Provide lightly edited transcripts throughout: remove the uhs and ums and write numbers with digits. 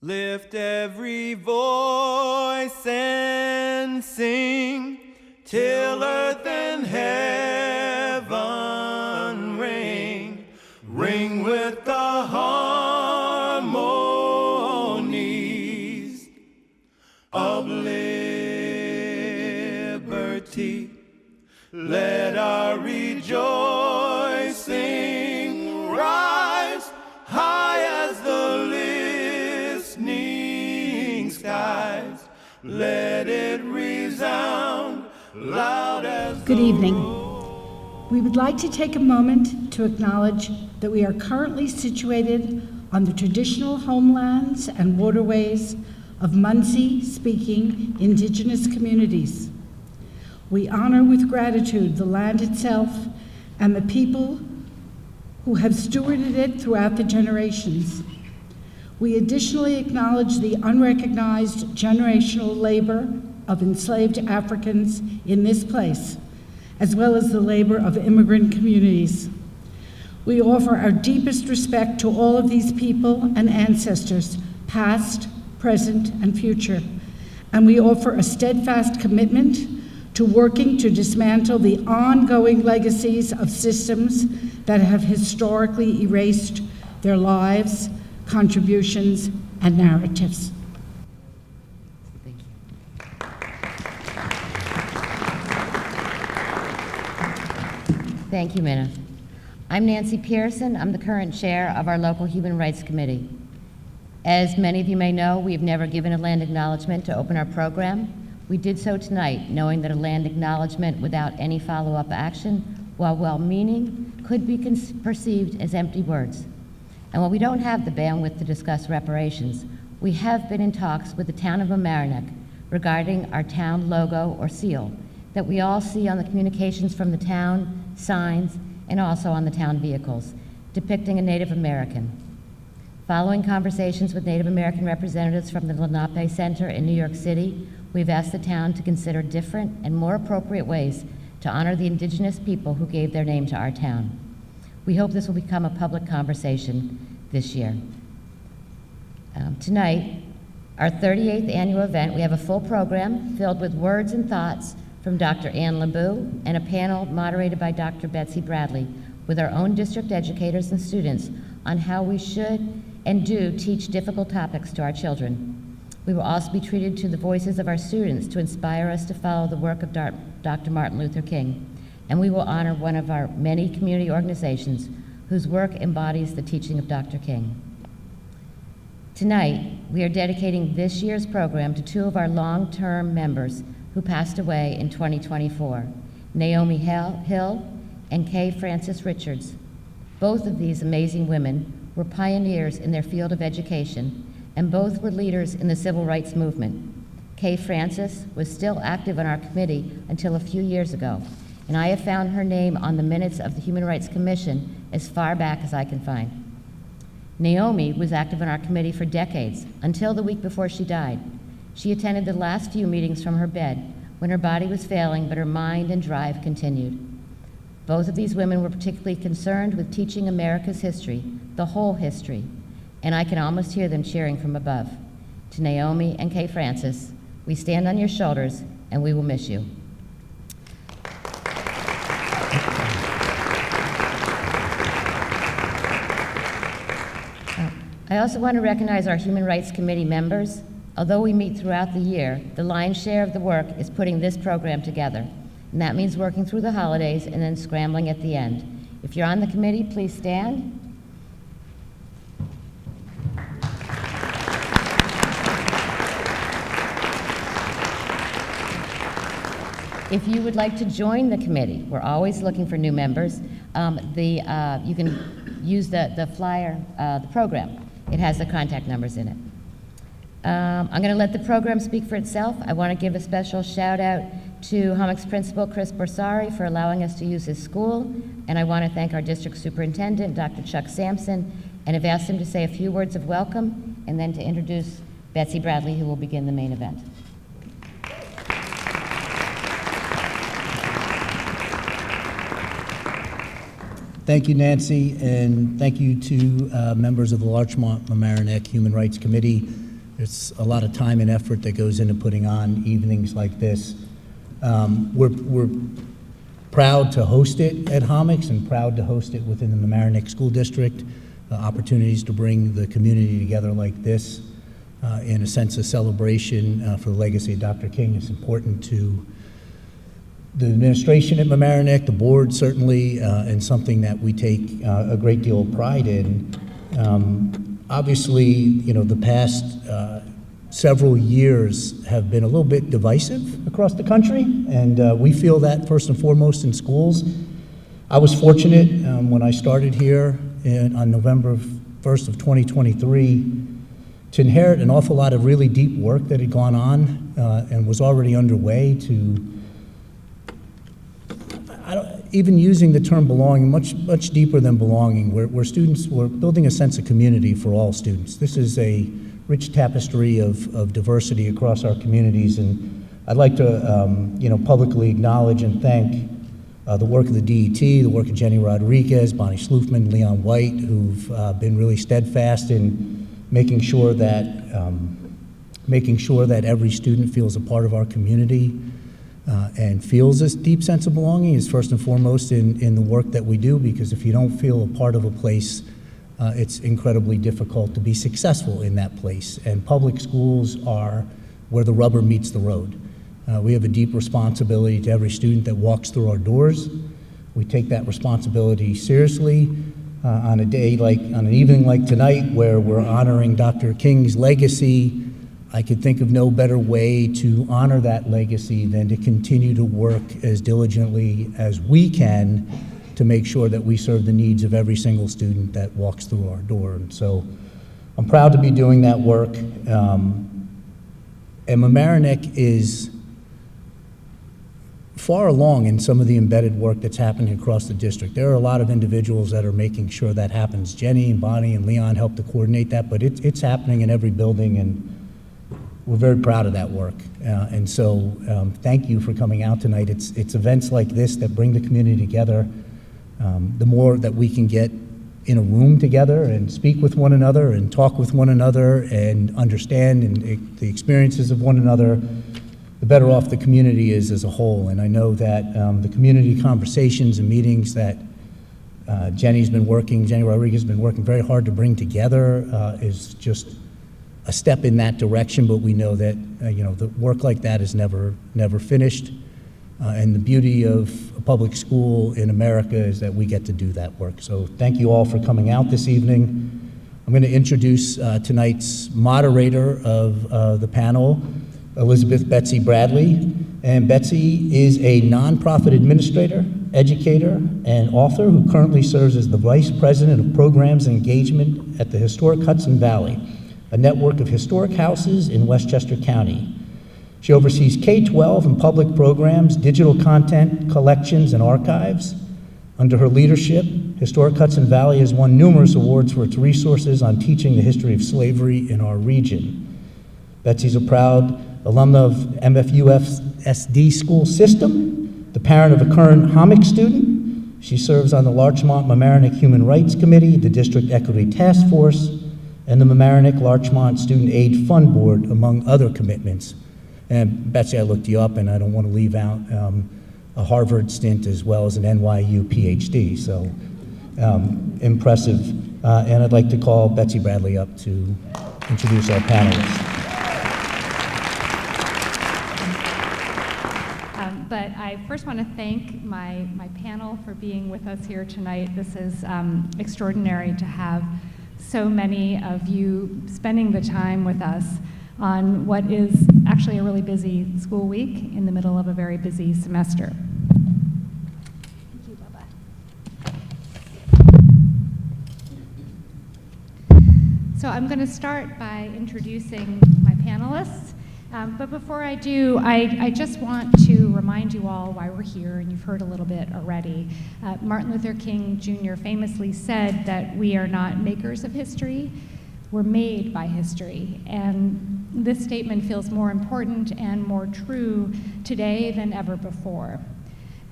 Lift every voice and sing till earth and heaven ring, ring with the harmonies of liberty. Let our rejoicing rise high as the listening skies. Let it resound loud as Good evening. We would like to take a moment to acknowledge that we are currently situated on the traditional homelands and waterways of Munsee-speaking Indigenous communities. We honor with gratitude the land itself and the people who have stewarded it throughout the generations. We additionally acknowledge the unrecognized generational labor of enslaved Africans in this place, as well as the labor of immigrant communities. We offer our deepest respect to all of these people and ancestors, past, present, and future, and we offer a steadfast commitment to working to dismantle the ongoing legacies of systems that have historically erased their lives, contributions, and narratives. Thank you. Thank you, Minna. I'm Nancy Pearson. I'm the current chair of our local Human Rights Committee. As many of you may know, we have never given a land acknowledgement to open our program. We did so tonight, knowing that a land acknowledgement without any follow-up action, while well-meaning, could be perceived as empty words. And while we don't have the bandwidth to discuss reparations, we have been in talks with the town of Mamaroneck regarding our town logo or seal that we all see on the communications from the town, signs, and also on the town vehicles, depicting a Native American. Following conversations with Native American representatives from the Lenape Center in New York City, we've asked the town to consider different and more appropriate ways to honor the indigenous people who gave their name to our town. We hope this will become a public conversation this year. Tonight, our 38th annual event, we have a full program filled with words and thoughts from Dr. Ann LeBeau and a panel moderated by Dr. Betsy Bradley with our own district educators and students on how we should and do teach difficult topics to our children. We will also be treated to the voices of our students to inspire us to follow the work of Dr. Martin Luther King. And we will honor one of our many community organizations whose work embodies the teaching of Dr. King. Tonight, we are dedicating this year's program to two of our long-term members who passed away in 2024, Naomi Hill and Kay Frances Richards. Both of these amazing women were pioneers in their field of education, and both were leaders in the civil rights movement. Kay Frances was still active on our committee until a few years ago, and I have found her name on the minutes of the Human Rights Commission as far back as I can find. Naomi was active on our committee for decades, until the week before she died. She attended the last few meetings from her bed when her body was failing, but her mind and drive continued. Both of these women were particularly concerned with teaching America's history, the whole history, and I can almost hear them cheering from above. To Naomi and Kay Frances, we stand on your shoulders and we will miss you. I also want to recognize our Human Rights Committee members. Although we meet throughout the year, the lion's share of the work is putting this program together. And that means working through the holidays and then scrambling at the end. If you're on the committee, please stand. If you would like to join the committee, we're always looking for new members. You can use the flyer, the program. It has the contact numbers in it. I'm going to let the program speak for itself. I want to give a special shout out to Hummock's principal, Chris Borsari, for allowing us to use his school. And I want to thank our district superintendent, Dr. Chuck Sampson, and have asked him to say a few words of welcome and then to introduce Betsy Bradley, who will begin the main event. Thank you, Nancy, and thank you to members of the Larchmont Mamaroneck Human Rights Committee It's a lot of time and effort that goes into putting on evenings like this. We're proud to host it at Homix and proud to host it within the Mamaroneck School District. Opportunities to bring the community together like this in a sense of celebration for the legacy of Dr. King is important to the administration at Mamaroneck, the board certainly, and something that we take a great deal of pride in. Obviously, the past several years have been a little bit divisive across the country, and we feel that first and foremost in schools. I was fortunate when I started here on November 1st of 2023 to inherit an awful lot of really deep work that had gone on and was already underway to, even using the term belonging, much deeper than belonging, where students were building a sense of community for all students. This is a rich tapestry of diversity across our communities, and I'd like to publicly acknowledge and thank the work of the DET, the work of Jenny Rodriguez, Bonnie Sloofman, Leon White, who've been really steadfast in making sure that every student feels a part of our community and feels this deep sense of belonging is first and foremost in the work that we do, because if you don't feel a part of a place, it's incredibly difficult to be successful in that place. And public schools are where the rubber meets the road. We have a deep responsibility to every student that walks through our doors. We take that responsibility seriously. On an evening like tonight, where we're honoring Dr. King's legacy, I could think of no better way to honor that legacy than to continue to work as diligently as we can to make sure that we serve the needs of every single student that walks through our door. And so I'm proud to be doing that work. And Mamaroneck is far along in some of the embedded work that's happening across the district. There are a lot of individuals that are making sure that happens. Jenny and Bonnie and Leon help to coordinate that, but it's happening in every building, and we're very proud of that work. And so thank you for coming out tonight. It's events like this that bring the community together. The more that we can get in a room together and speak with one another and talk with one another and understand the experiences of one another, the better off the community is as a whole. And I know that the community conversations and meetings that Jenny Rodriguez has been working very hard to bring together is just a step in that direction, but we know that the work like that is never finished. And the beauty of a public school in America is that we get to do that work. So thank you all for coming out this evening. I'm going to introduce tonight's moderator of the panel, Elizabeth Betsy Bradley. And Betsy is a nonprofit administrator, educator, and author who currently serves as the Vice President of Programs and Engagement at the Historic Hudson Valley, a network of historic houses in Westchester County. She oversees K-12 and public programs, digital content, collections, and archives. Under her leadership, Historic Hudson Valley has won numerous awards for its resources on teaching the history of slavery in our region. Betsy's a proud alumna of MUFSD school system, the parent of a current Homix student. She serves on the Larchmont Mamaroneck Human Rights Committee, the District Equity Task Force, and the Mamaroneck Larchmont Student Aid Fund Board, among other commitments. And Betsy, I looked you up, and I don't want to leave out a Harvard stint as well as an NYU PhD, so impressive. And I'd like to call Betsy Bradley up to introduce our panelists. But I first want to thank my panel for being with us here tonight. This is extraordinary to have so many of you spending the time with us on what is actually a really busy school week in the middle of a very busy semester. Thank you, Bubba. So I'm going to start by introducing my panelists. But before I do, I just want to remind you all why we're here, and you've heard a little bit already. Martin Luther King Jr. famously said that we are not makers of history, we're made by history. And this statement feels more important and more true today than ever before.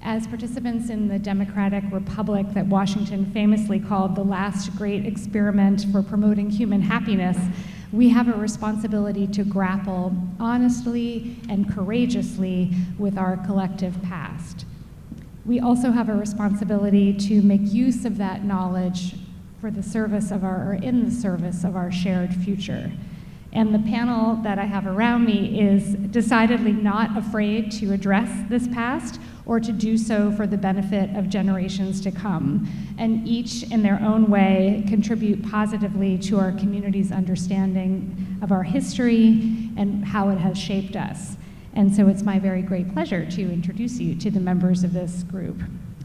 As participants in the democratic republic that Washington famously called the last great experiment for promoting human happiness, we have a responsibility to grapple honestly and courageously with our collective past. We also have a responsibility to make use of that knowledge for the service of or in the service of our shared future. And the panel that I have around me is decidedly not afraid to address this past or to do so for the benefit of generations to come, and each in their own way contribute positively to our community's understanding of our history and how it has shaped us. And so it's my very great pleasure to introduce you to the members of this group.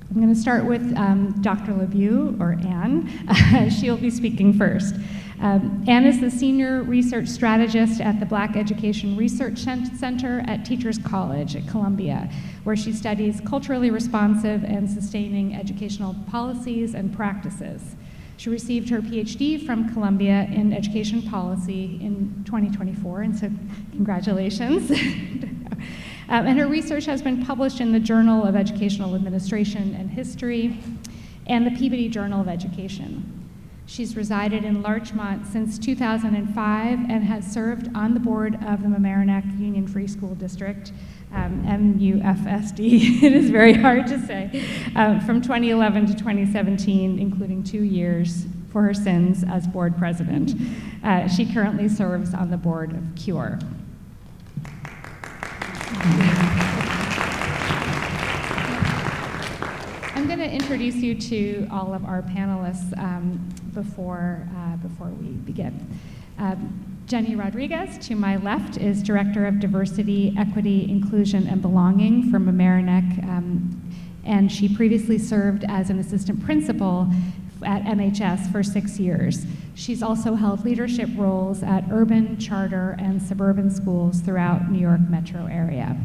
I'm going to start with Dr. LeBeau, or Anne. She'll be speaking first. Anne is the Senior Research Strategist at the Black Education Research Center at Teachers College at Columbia, where she studies culturally responsive and sustaining educational policies and practices. She received her PhD from Columbia in education policy in 2024, and so congratulations. And her research has been published in the Journal of Educational Administration and History and the Peabody Journal of Education. She's resided in Larchmont since 2005 and has served on the board of the Mamaroneck Union Free School District, MUFSD, it is very hard to say, from 2011 to 2017, including 2 years for her sins as board president. She currently serves on the board of CURE. I'm going to introduce you to all of our panelists before we begin. Jenny Rodriguez, to my left, is Director of Diversity, Equity, Inclusion, and Belonging for Mamaroneck, and she previously served as an assistant principal at MHS for 6 years. She's also held leadership roles at urban, charter, and suburban schools throughout New York metro area.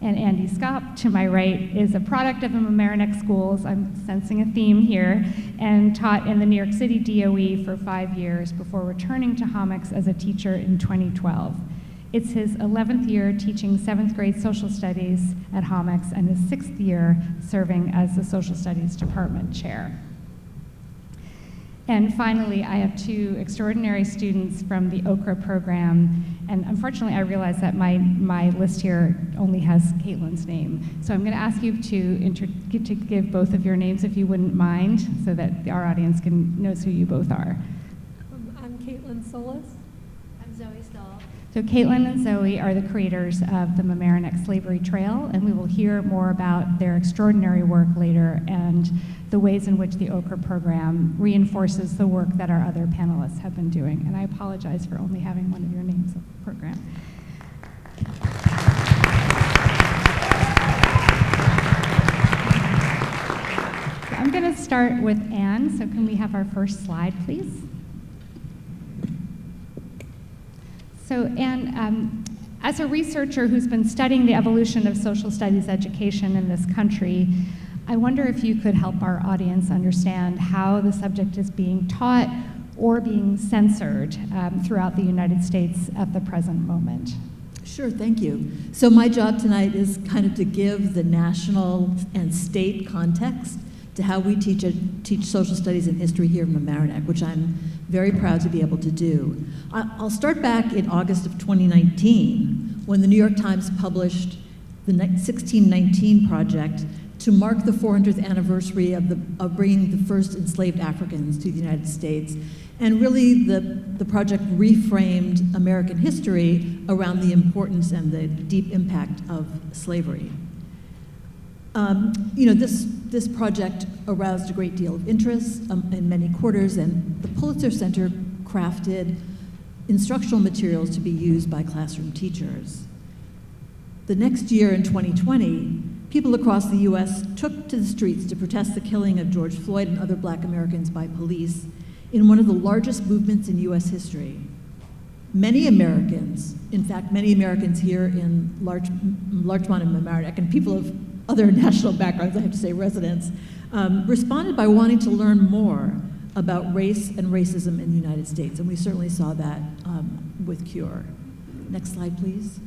And Andy Scott, to my right, is a product of the Mamaroneck schools, I'm sensing a theme here, and taught in the New York City DOE for 5 years before returning to Homix as a teacher in 2012. It's his 11th year teaching 7th grade social studies at Homix and his 6th year serving as the social studies department chair. And finally, I have 2 extraordinary students from the Okra program, and unfortunately I realize that my list here only has Caitlin's name. So I'm going to ask you to give both of your names if you wouldn't mind, so that our audience knows who you both are. I'm Caitlin Solis. I'm Zoe Stahl. So Caitlin and Zoe are the creators of the Mamaroneck Slavery Trail, and we will hear more about their extraordinary work later and the ways in which the Okra program reinforces the work that our other panelists have been doing. And I apologize for only having one of your names of the program. So I'm going to start with Anne, so can we have our first slide, please? So Anne, as a researcher who's been studying the evolution of social studies education in this country, I wonder if you could help our audience understand how the subject is being taught or being censored throughout the United States at the present moment. Sure, thank you. So my job tonight is kind of to give the national and state context to how we teach social studies and history here in Mamaroneck, which I'm very proud to be able to do. I'll start back in August of 2019, when the New York Times published the 1619 Project to mark the 400th anniversary of bringing the first enslaved Africans to the United States. And really, the project reframed American history around the importance and the deep impact of slavery. This project aroused a great deal of interest in many quarters, and the Pulitzer Center crafted instructional materials to be used by classroom teachers. The next year, in 2020, people across the U.S. took to the streets to protest the killing of George Floyd and other Black Americans by police in one of the largest movements in U.S. history. Many Americans, in fact, many Americans here in Larchmont and Mamaroneck, and people of other national backgrounds, I have to say residents, responded by wanting to learn more about race and racism in the United States, and we certainly saw that with CURE. Next slide, please.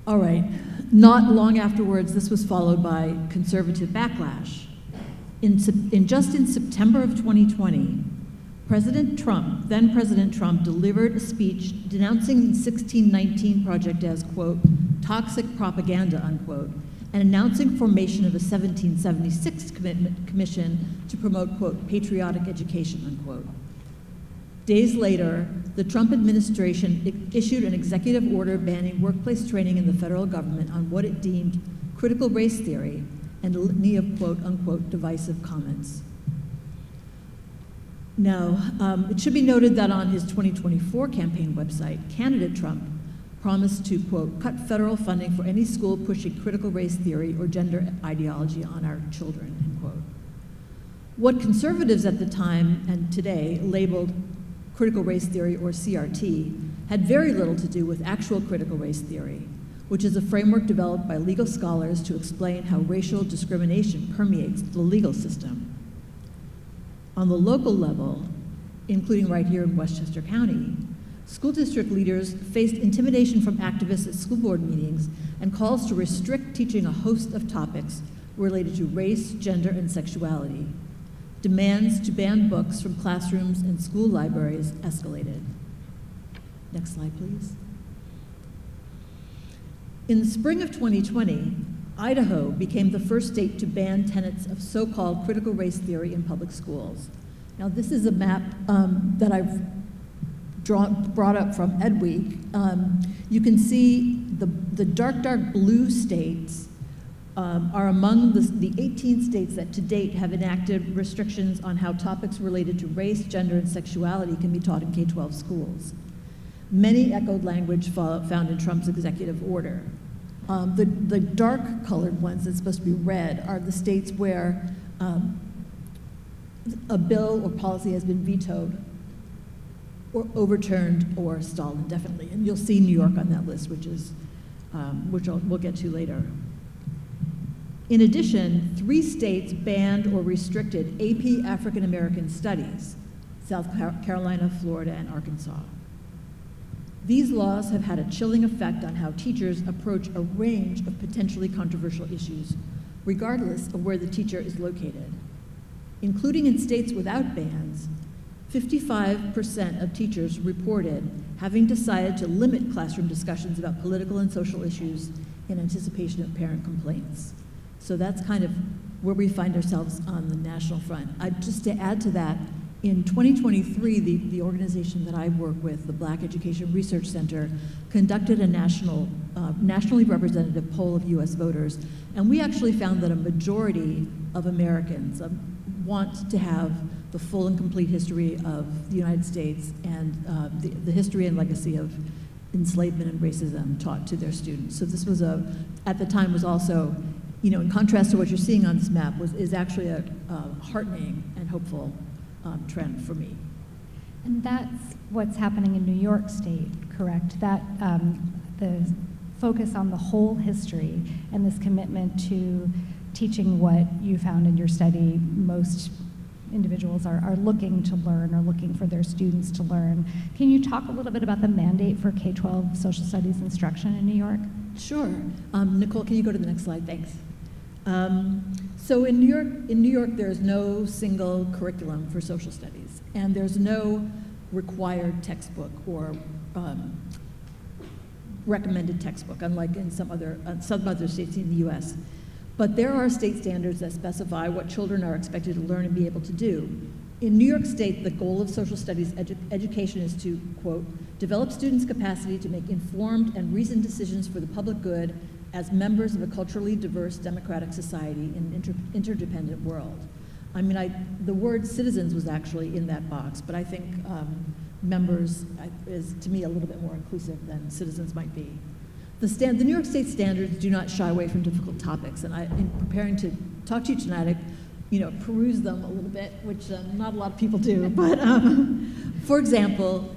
All right, not long afterwards, this was followed by conservative backlash. In September of 2020, Then President Trump, delivered a speech denouncing the 1619 Project as, quote, toxic propaganda, unquote, and announcing formation of a 1776 commission to promote, quote, patriotic education, unquote. Days later, the Trump administration issued an executive order banning workplace training in the federal government on what it deemed critical race theory and a litany of, quote, unquote, divisive comments. Now, it should be noted that on his 2024 campaign website, candidate Trump promised to, quote, cut federal funding for any school pushing critical race theory or gender ideology on our children, end quote. What conservatives at the time and today labeled critical race theory, or CRT, had very little to do with actual critical race theory, which is a framework developed by legal scholars to explain how racial discrimination permeates the legal system. On the local level, including right here in Westchester County, school district leaders faced intimidation from activists at school board meetings and calls to restrict teaching a host of topics related to race, gender, and sexuality. Demands to ban books from classrooms and school libraries escalated. Next slide, please. In the spring of 2020, Idaho became the first state to ban tenets of so-called critical race theory in public schools. Now, this is a map that I've brought up from EdWeek. You can see the dark blue states are among the 18 states that to date have enacted restrictions on how topics related to race, gender, and sexuality can be taught in K-12 schools. Many echoed language found in Trump's executive order. The dark colored ones that's supposed to be red are the states where a bill or policy has been vetoed or overturned or stalled indefinitely. And you'll see New York on that list, which we'll get to later. In addition, 3 states banned or restricted AP African American Studies: South Carolina, Florida, and Arkansas. These laws have had a chilling effect on how teachers approach a range of potentially controversial issues, regardless of where the teacher is located. Including in states without bans, 55% of teachers reported having decided to limit classroom discussions about political and social issues in anticipation of parent complaints. So that's kind of where we find ourselves on the national front. Just to add to that, in 2023, the organization that I work with, the Black Education Research Center, conducted a nationally representative poll of US voters, and we actually found that a majority of Americans want to have the full and complete history of the United States and the history and legacy of enslavement and racism taught to their students. So this was at the time was also, in contrast to what you're seeing on this map, is actually a heartening and hopeful trend for me. And that's what's happening in New York State, correct? That the focus on the whole history and this commitment to teaching what you found in your study most individuals are looking to learn or looking for their students to learn. Can you talk a little bit about the mandate for K-12 social studies instruction in New York? Sure. Nicole, can you go to the next slide? Thanks. So in New York, there's no single curriculum for social studies, and there's no required textbook or recommended textbook, unlike in some other states in the U.S. But there are state standards that specify what children are expected to learn and be able to do. In New York State, the goal of social studies education is to, quote, develop students' capacity to make informed and reasoned decisions for the public good as members of a culturally diverse democratic society in an interdependent world. I mean, the word citizens was actually in that box, but I think members is, to me, a little bit more inclusive than citizens might be. The New York State standards do not shy away from difficult topics, and in preparing to talk to you tonight, I peruse them a little bit, which not a lot of people do, but for example,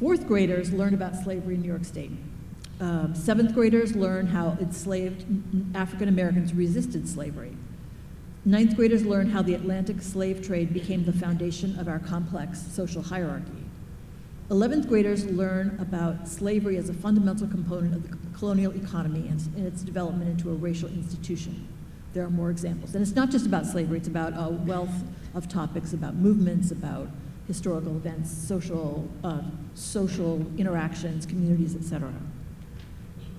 4th graders learn about slavery in New York State. 7th graders learn how enslaved African Americans resisted slavery. 9th graders learn how the Atlantic slave trade became the foundation of our complex social hierarchy. 11th graders learn about slavery as a fundamental component of the colonial economy and its development into a racial institution. There are more examples. And it's not just about slavery, it's about a wealth of topics, about movements, about historical events, social interactions, communities, etc.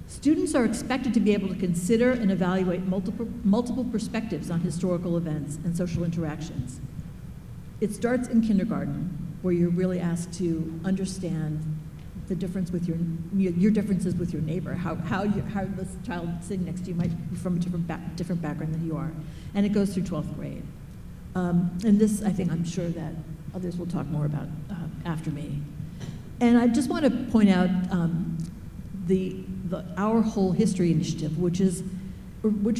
Students are expected to be able to consider and evaluate multiple perspectives on historical events and social interactions. It starts in kindergarten, where you're really asked to understand the difference with your differences with your neighbor, how the child sitting next to you might be from a different background than you are, and it goes through 12th grade. And this, I think, I'm sure that others will talk more about after me. And I just want to point out the Our Whole History Initiative, which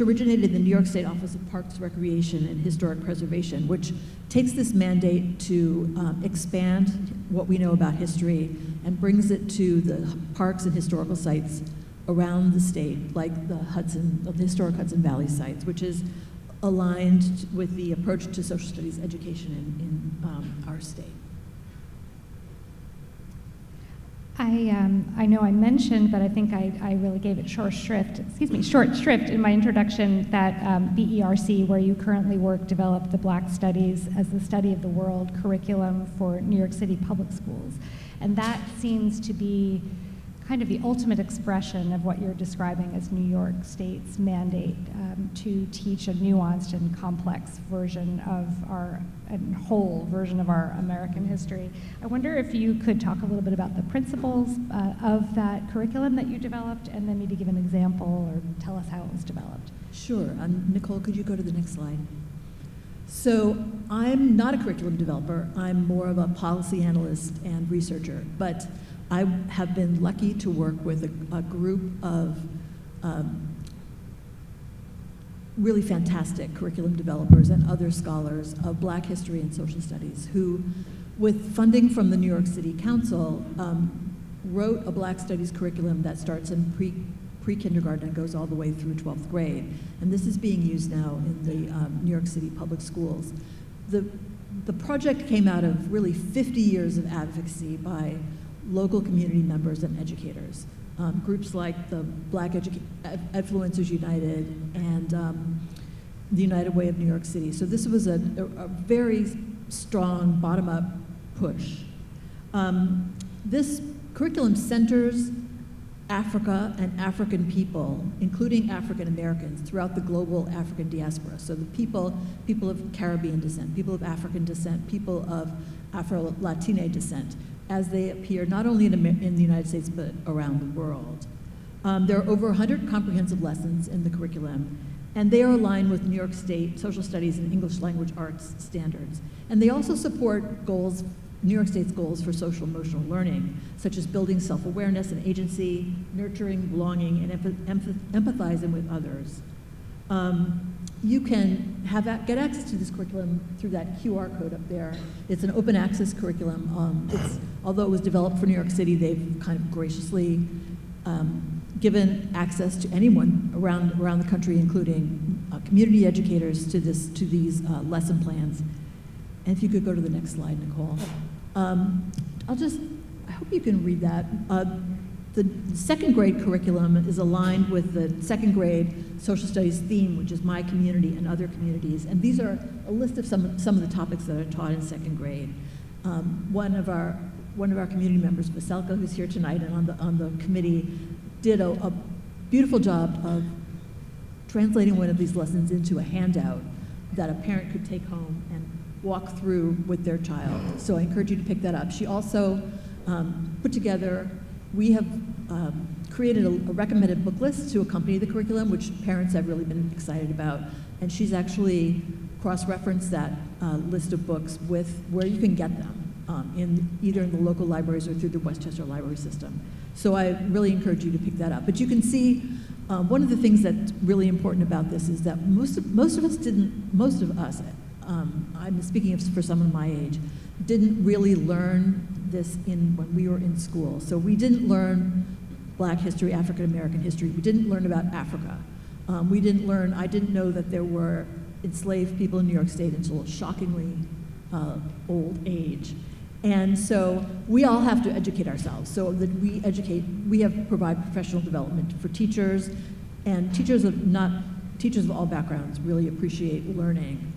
originated in the New York State Office of Parks, Recreation, and Historic Preservation, which takes this mandate to expand what we know about history and brings it to the parks and historical sites around the state, like the historic Hudson Valley sites, which is aligned with the approach to social studies education in our state. I know I mentioned, but I think I really gave it short shrift in my introduction that the ERC, where you currently work, developed the Black Studies as the study of the world curriculum for New York City public schools. And that seems to be kind of the ultimate expression of what you're describing as New York State's mandate to teach a nuanced and complex version of and whole version of our American history. I wonder if you could talk a little bit about the principles of that curriculum that you developed, and then maybe give an example or tell us how it was developed. Sure. Nicole, could you go to the next slide? So I'm not a curriculum developer. I'm more of a policy analyst and researcher, but I have been lucky to work with a group of really fantastic curriculum developers and other scholars of Black history and social studies who, with funding from the New York City Council, wrote a Black Studies curriculum that starts in pre-kindergarten and goes all the way through 12th grade. And this is being used now in the New York City public schools. The project came out of really 50 years of advocacy by local community members and educators. Groups like the Black Influencers United and the United Way of New York City. So this was a very strong bottom-up push. This curriculum centers Africa and African people, including African Americans, throughout the global African diaspora. So the people of Caribbean descent, people of African descent, people of Afro-Latine descent, as they appear not only in the United States but around the world. There are over 100 comprehensive lessons in the curriculum, and they are aligned with New York State social studies and English language arts standards. And they also support goals, New York State's goals for social emotional learning, such as building self-awareness and agency, nurturing belonging, and empathizing with others. You can get access to this curriculum through that QR code up there. It's an open access curriculum. Although it was developed for New York City, they've kind of graciously given access to anyone around the country, including community educators, to these lesson plans. And if you could go to the next slide, Nicole. I hope you can read that. The second grade curriculum is aligned with the second grade social studies theme, which is my community and other communities. And these are a list of some of the topics that are taught in second grade. One of our community members, Vaselka, who's here tonight and on the committee, did a beautiful job of translating one of these lessons into a handout that a parent could take home and walk through with their child. So I encourage you to pick that up. She also put together, we have created a recommended book list to accompany the curriculum, which parents have really been excited about. And she's actually cross-referenced that list of books with where you can get them, either in the local libraries or through the Westchester library system. So I really encourage you to pick that up. But you can see one of the things that's really important about this is that most of us, I'm speaking for someone my age, didn't really learn this when we were in school. So we didn't learn Black history, African American history. We didn't learn about Africa. I didn't know that there were enslaved people in New York State until a shockingly old age. And so we all have to educate ourselves. So that we provide professional development for teachers, and teachers of all backgrounds really appreciate learning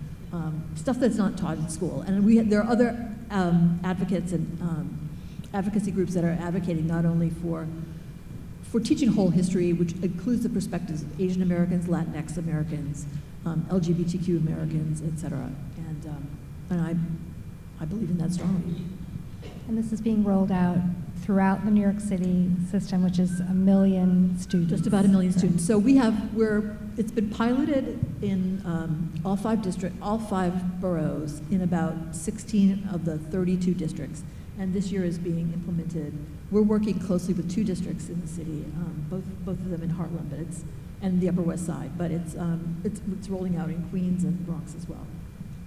stuff that's not taught in school. And there are other advocates and advocacy groups that are advocating not only for teaching whole history, which includes the perspectives of Asian Americans, Latinx Americans, LGBTQ Americans, et cetera. And I believe in that strongly. And this is being rolled out throughout the New York City system, which is 1 million students. Just about 1 million students. So it's been piloted in all 5 boroughs in about 16 of the 32 districts. And this year is being implemented. We're working closely with 2 districts in the city, both of them in Harlem, and the Upper West Side. But it's rolling out in Queens and Bronx as well,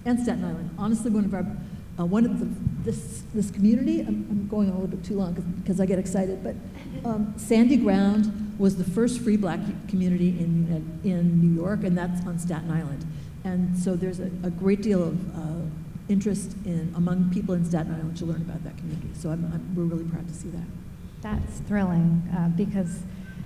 and Staten Island. Honestly, this community. I'm going on a little bit too long because I get excited. But Sandy Ground was the first free Black community in New York, and that's on Staten Island. And so there's a great deal of interest among people in Staten Island to learn about that community. So we're really proud to see that. That's thrilling because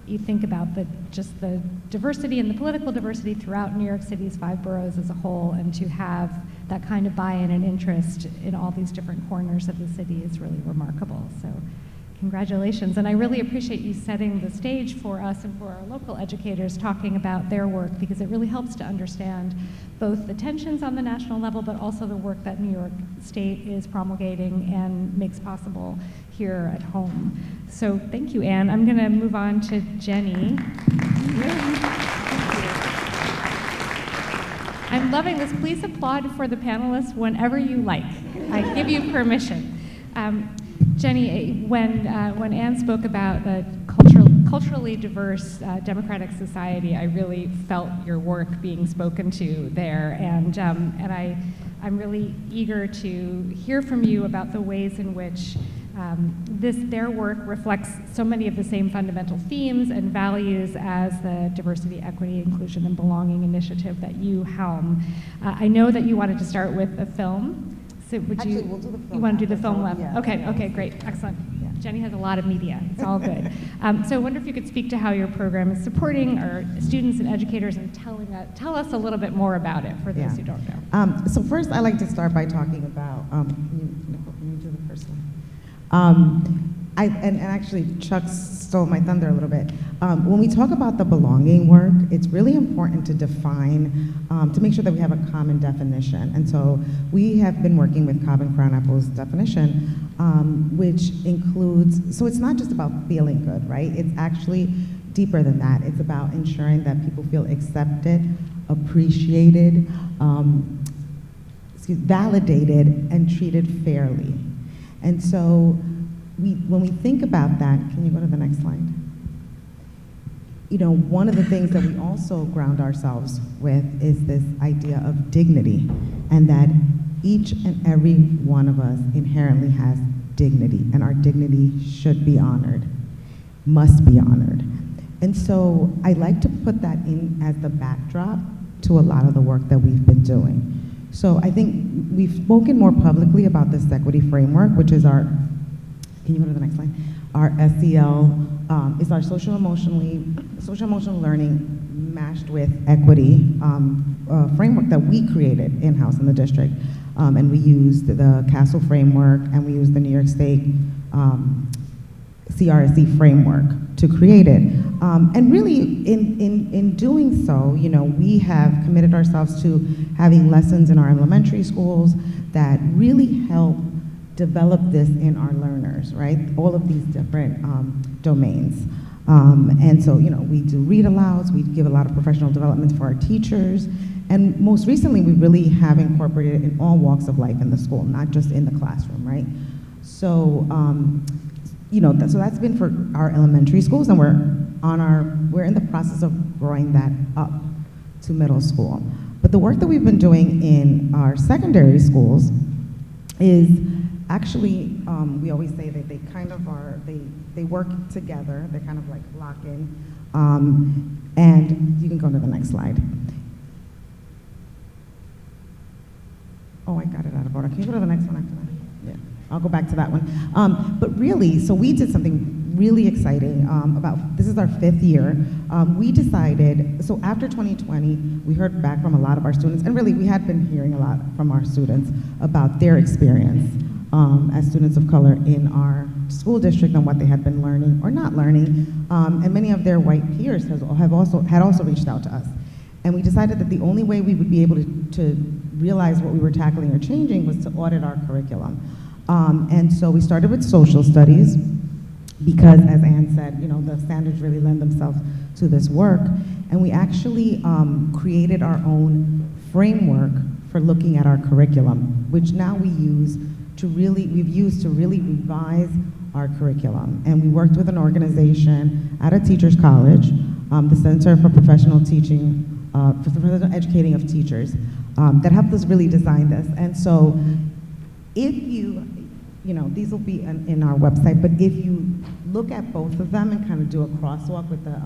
you think about just the diversity and the political diversity throughout New York City's 5 boroughs as a whole, and to have that kind of buy-in and interest in all these different corners of the city is really remarkable. So congratulations. And I really appreciate you setting the stage for us and for our local educators talking about their work, because it really helps to understand both the tensions on the national level, but also the work that New York State is promulgating and makes possible here at home. So thank you, Anne. I'm going to move on to Jenny. I'm loving this. Please applaud for the panelists whenever you like. I give you permission. Jenny, when Anne spoke about the culturally diverse democratic society, I really felt your work being spoken to there, and I'm really eager to hear from you about the ways in which their work reflects so many of the same fundamental themes and values as the diversity, equity, inclusion, and belonging initiative that you helm. I know that you wanted to start with a film. So we'll do the film. You want to do the film lab? Yeah. Okay, great, excellent. Yeah. Jenny has a lot of media, it's all good. So I wonder if you could speak to how your program is supporting our students and educators and tell us a little bit more about it for those who don't know. So first, I like to start by talking about, can you do the first one? And actually, Chuck stole my thunder a little bit. When we talk about the belonging work, it's really important to define, to make sure that we have a common definition. And so we have been working with Cobb and Crown Apple's definition, which includes, so it's not just about feeling good, right? It's actually deeper than that. It's about ensuring that people feel accepted, appreciated, validated, and treated fairly. And so when we think about that, can you go to the next slide? You know, one of the things that we also ground ourselves with is this idea of dignity, and that each and every one of us inherently has dignity, and our dignity should be honored, must be honored. And so I like to put that in as the backdrop to a lot of the work that we've been doing. So I think we've spoken more publicly about this equity framework, which is our, can you go to the next slide? Our SEL is our social emotional learning matched with equity framework that we created in-house in the district. And we used the Castle framework, and we used the New York State CRSE framework to create it. And really, in doing so, you know, we have committed ourselves to having lessons in our elementary schools that really help develop this in our learners, right? All of these different domains. And so, you know, we do read alouds, we give a lot of professional development for our teachers, and most recently, we really have incorporated it in all walks of life in the school, not just in the classroom, right? So, you know, so that's been for our elementary schools, and we're in the process of growing that up to middle school. But the work that we've been doing in our secondary schools is actually, we always say that they kind of are, they work together, they kind of like lock in. And you can go to the next slide. Oh, I got it out of order. Can you go to the next one after that? Yeah, I'll go back to that one. But really, so we did something really exciting this is our 5th year. We decided, so after 2020, we heard back from a lot of our students, and really we had been hearing a lot from our students about their experience as students of color in our school district and what they had been learning or not learning. And many of their white peers had also reached out to us. And we decided that the only way we would be able to realize what we were tackling or changing was to audit our curriculum. And so we started with social studies because, as Anne said, you know, the standards really lend themselves to this work. And we actually created our own framework for looking at our curriculum, which now we've used to really revise our curriculum. And we worked with an organization at a teacher's college, the Center for Professional Teaching, for the Professional Educating of Teachers, that helped us really design this. And so if you know, these will be in our website, but if you look at both of them and kind of do a crosswalk with the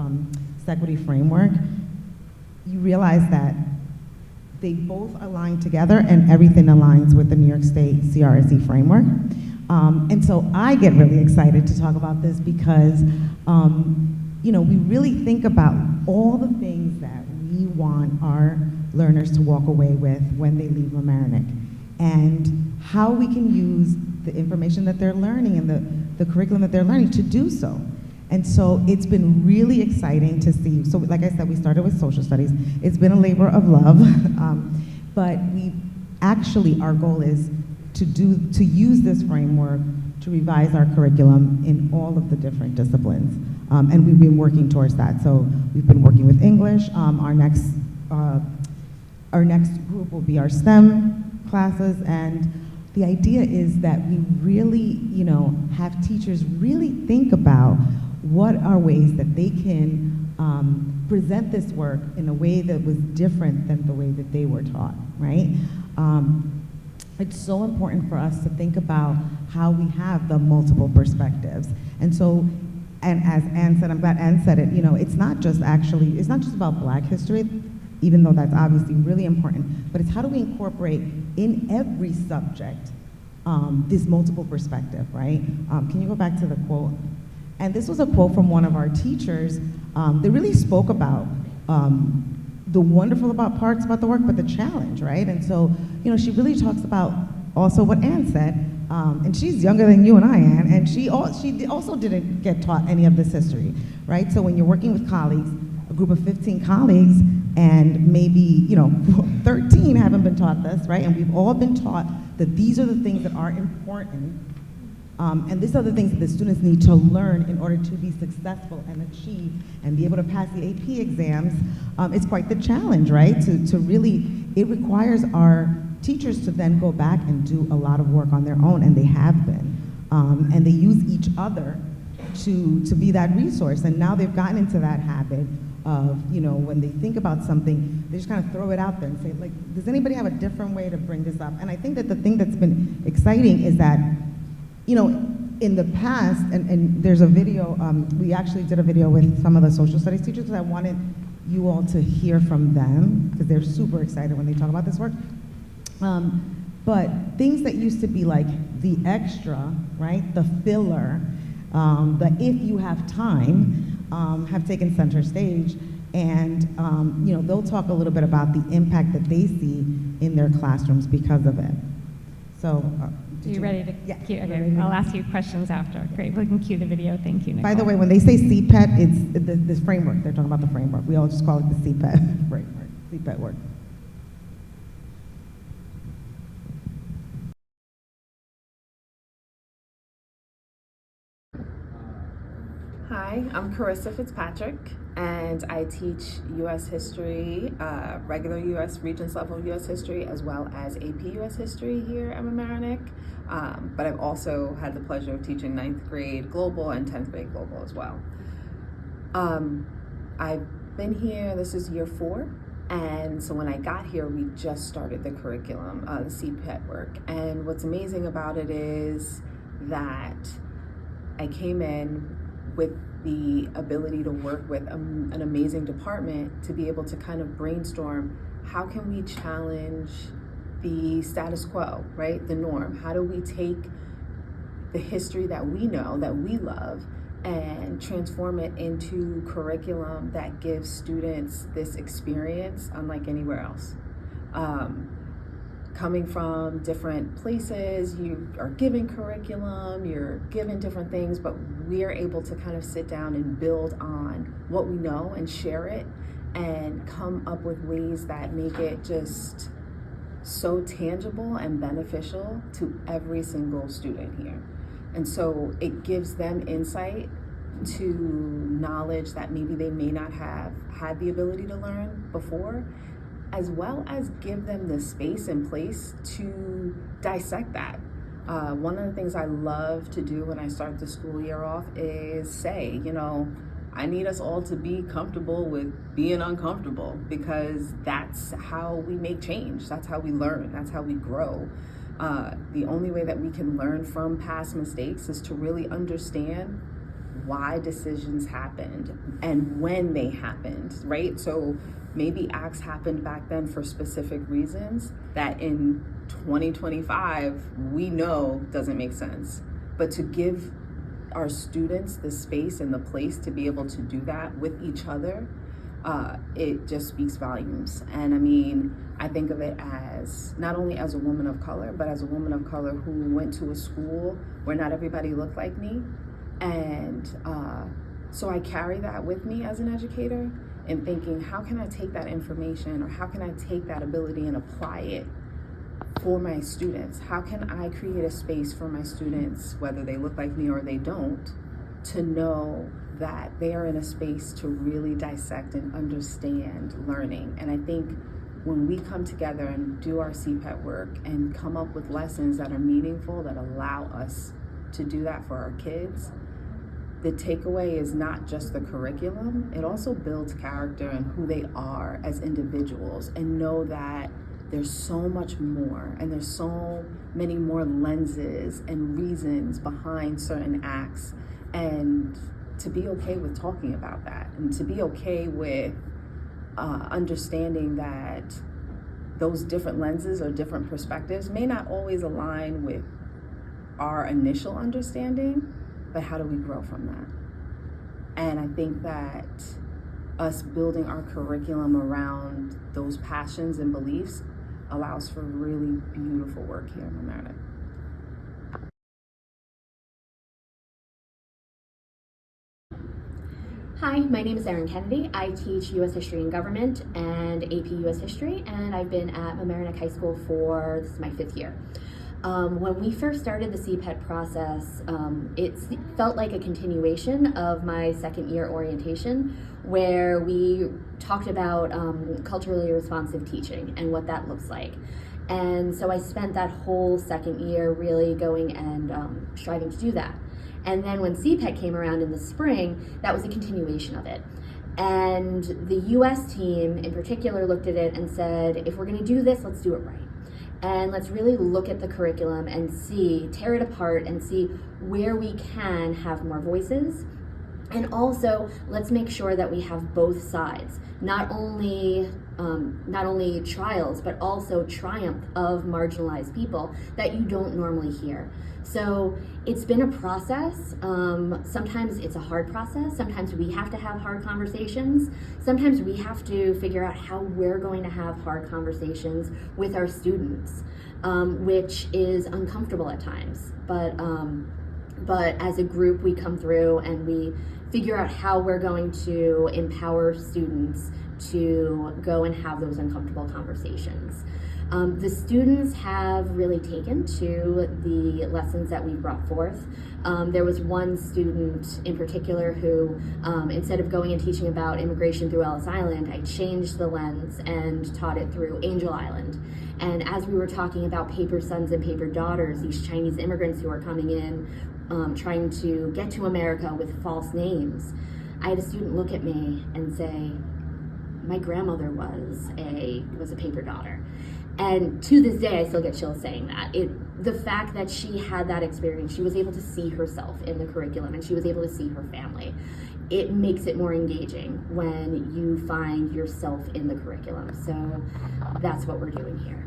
equity framework, you realize that they both align together and everything aligns with the New York State CRSE framework. And so I get really excited to talk about this because, you know, we really think about all the things that we want our learners to walk away with when they leave Mamaroneck, and how we can use the information that they're learning and the curriculum that they're learning to do so. And so it's been really exciting to see. So like I said, we started with social studies. It's been a labor of love, but we actually, our goal is to use this framework to revise our curriculum in all of the different disciplines. And we've been working towards that. So we've been working with English. Our next group will be our STEM classes, and the idea is that we really, you know, have teachers really think about what are ways that they can present this work in a way that was different than the way that they were taught, right? It's so important for us to think about how we have the multiple perspectives. And so, and as Anne said, I'm glad Anne said it, you know, it's not just about Black history, even though that's obviously really important, but it's how do we incorporate in every subject this multiple perspective, right? Can you go back to the quote? And this was a quote from one of our teachers that really spoke about the wonderful parts about the work, but the challenge, right? And so, you know, she really talks about also what Anne said, and she's younger than you and I, Anne, and she also didn't get taught any of this history, right? So when you're working with colleagues, a group of 15 colleagues, and maybe, you know, 13 haven't been taught this, right? And we've all been taught that these are the things that are important, and these are the things that the students need to learn in order to be successful and achieve and be able to pass the AP exams. It's quite the challenge, right? To really, it requires our teachers to then go back and do a lot of work on their own, and they have been. And they use each other to be that resource. And now they've gotten into that habit of, you know, when they think about something, they just kind of throw it out there and say, like, does anybody have a different way to bring this up? And I think that the thing that's been exciting is that, you know, in the past, and there's a video, we actually did a video with some of the social studies teachers because I wanted you all to hear from them because they're super excited when they talk about this work. But things that used to be like the extra, right, the filler, the if you have time, have taken center stage, and you know, they'll talk a little bit about the impact that they see in their classrooms because of it. So, are you ready to cue? Okay, ready? I'll ask you questions after. Great, we can cue the video. Thank you, Nicole. By the way, when they say CPET, it's this framework. They're talking about the framework. We all just call it the CPET framework, CPET work. Hi, I'm Carissa Fitzpatrick, and I teach U.S. history, regular U.S. Regents level U.S. history, as well as AP U.S. history here at Mamaroneck. But I've also had the pleasure of teaching 9th grade global and 10th grade global as well. I've been here, this is year 4, and so when I got here, we just started the curriculum, the CPET work. And what's amazing about it is that I came in with the ability to work with an amazing department to be able to kind of brainstorm, how can we challenge the status quo, right? The norm. How do we take the history that we know, that we love, and transform it into curriculum that gives students this experience unlike anywhere else? coming from different places, you are given curriculum, you're given different things, but we're able to kind of sit down and build on what we know and share it and come up with ways that make it just so tangible and beneficial to every single student here. And so it gives them insight to knowledge that maybe they may not have had the ability to learn before, as well as give them the space and place to dissect that. One of the things I love to do when I start the school year off is say, I need us all to be comfortable with being uncomfortable, because that's how we make change. That's how we learn. That's how we grow. The only way that we can learn from past mistakes is to really understand why decisions happened and when they happened, right? So maybe acts happened back then for specific reasons that in 2025 we know doesn't make sense. But to give our students the space and the place to be able to do that with each other, it just speaks volumes. And I mean, I think of it as not only as a woman of color, but as a woman of color who went to a school where not everybody looked like me. And so I carry that with me as an educator in thinking, how can I take that information, or how can I take that ability and apply it for my students? How can I create a space for my students, whether they look like me or they don't, to know that they are in a space to really dissect and understand learning? And I think when we come together and do our CPET work and come up with lessons that are meaningful, that allow us to do that for our kids, the takeaway is not just the curriculum, it also builds character and who they are as individuals, and know that there's so much more, and there's so many more lenses and reasons behind certain acts, and to be okay with talking about that, and to be okay with understanding that those different lenses or different perspectives may not always align with our initial understanding, but how do we grow from that? And I think that us building our curriculum around those passions and beliefs allows for really beautiful work here in Mamaroneck. Hi, my name is Erin Kennedy. I teach U.S. History and Government and AP U.S. History, and I've been at Mamaroneck High School for, this is my 5th year. When we first started the CPET process, it felt like a continuation of my 2nd year orientation, where we talked about culturally responsive teaching and what that looks like. And so I spent that whole 2nd year really going and striving to do that. And then when CPET came around in the spring, that was a continuation of it. And the US team in particular looked at it and said, if we're gonna do this, let's do it right. And let's really look at the curriculum and tear it apart and see where we can have more voices. And also, let's make sure that we have both sides, not only trials, but also triumph of marginalized people that you don't normally hear. So it's been a process. Sometimes it's a hard process. Sometimes we have to have hard conversations. Sometimes we have to figure out how we're going to have hard conversations with our students, which is uncomfortable at times. But as a group, we come through and we figure out how we're going to empower students to go and have those uncomfortable conversations. The students have really taken to the lessons that we brought forth. There was one student in particular who, instead of going and teaching about immigration through Ellis Island, I changed the lens and taught it through Angel Island. And as we were talking about paper sons and paper daughters, these Chinese immigrants who are coming in, trying to get to America with false names, I had a student look at me and say, my grandmother was a paper daughter. And to this day, I still get chills saying that. The fact that she had that experience, she was able to see herself in the curriculum and she was able to see her family. It makes it more engaging when you find yourself in the curriculum. So that's what we're doing here.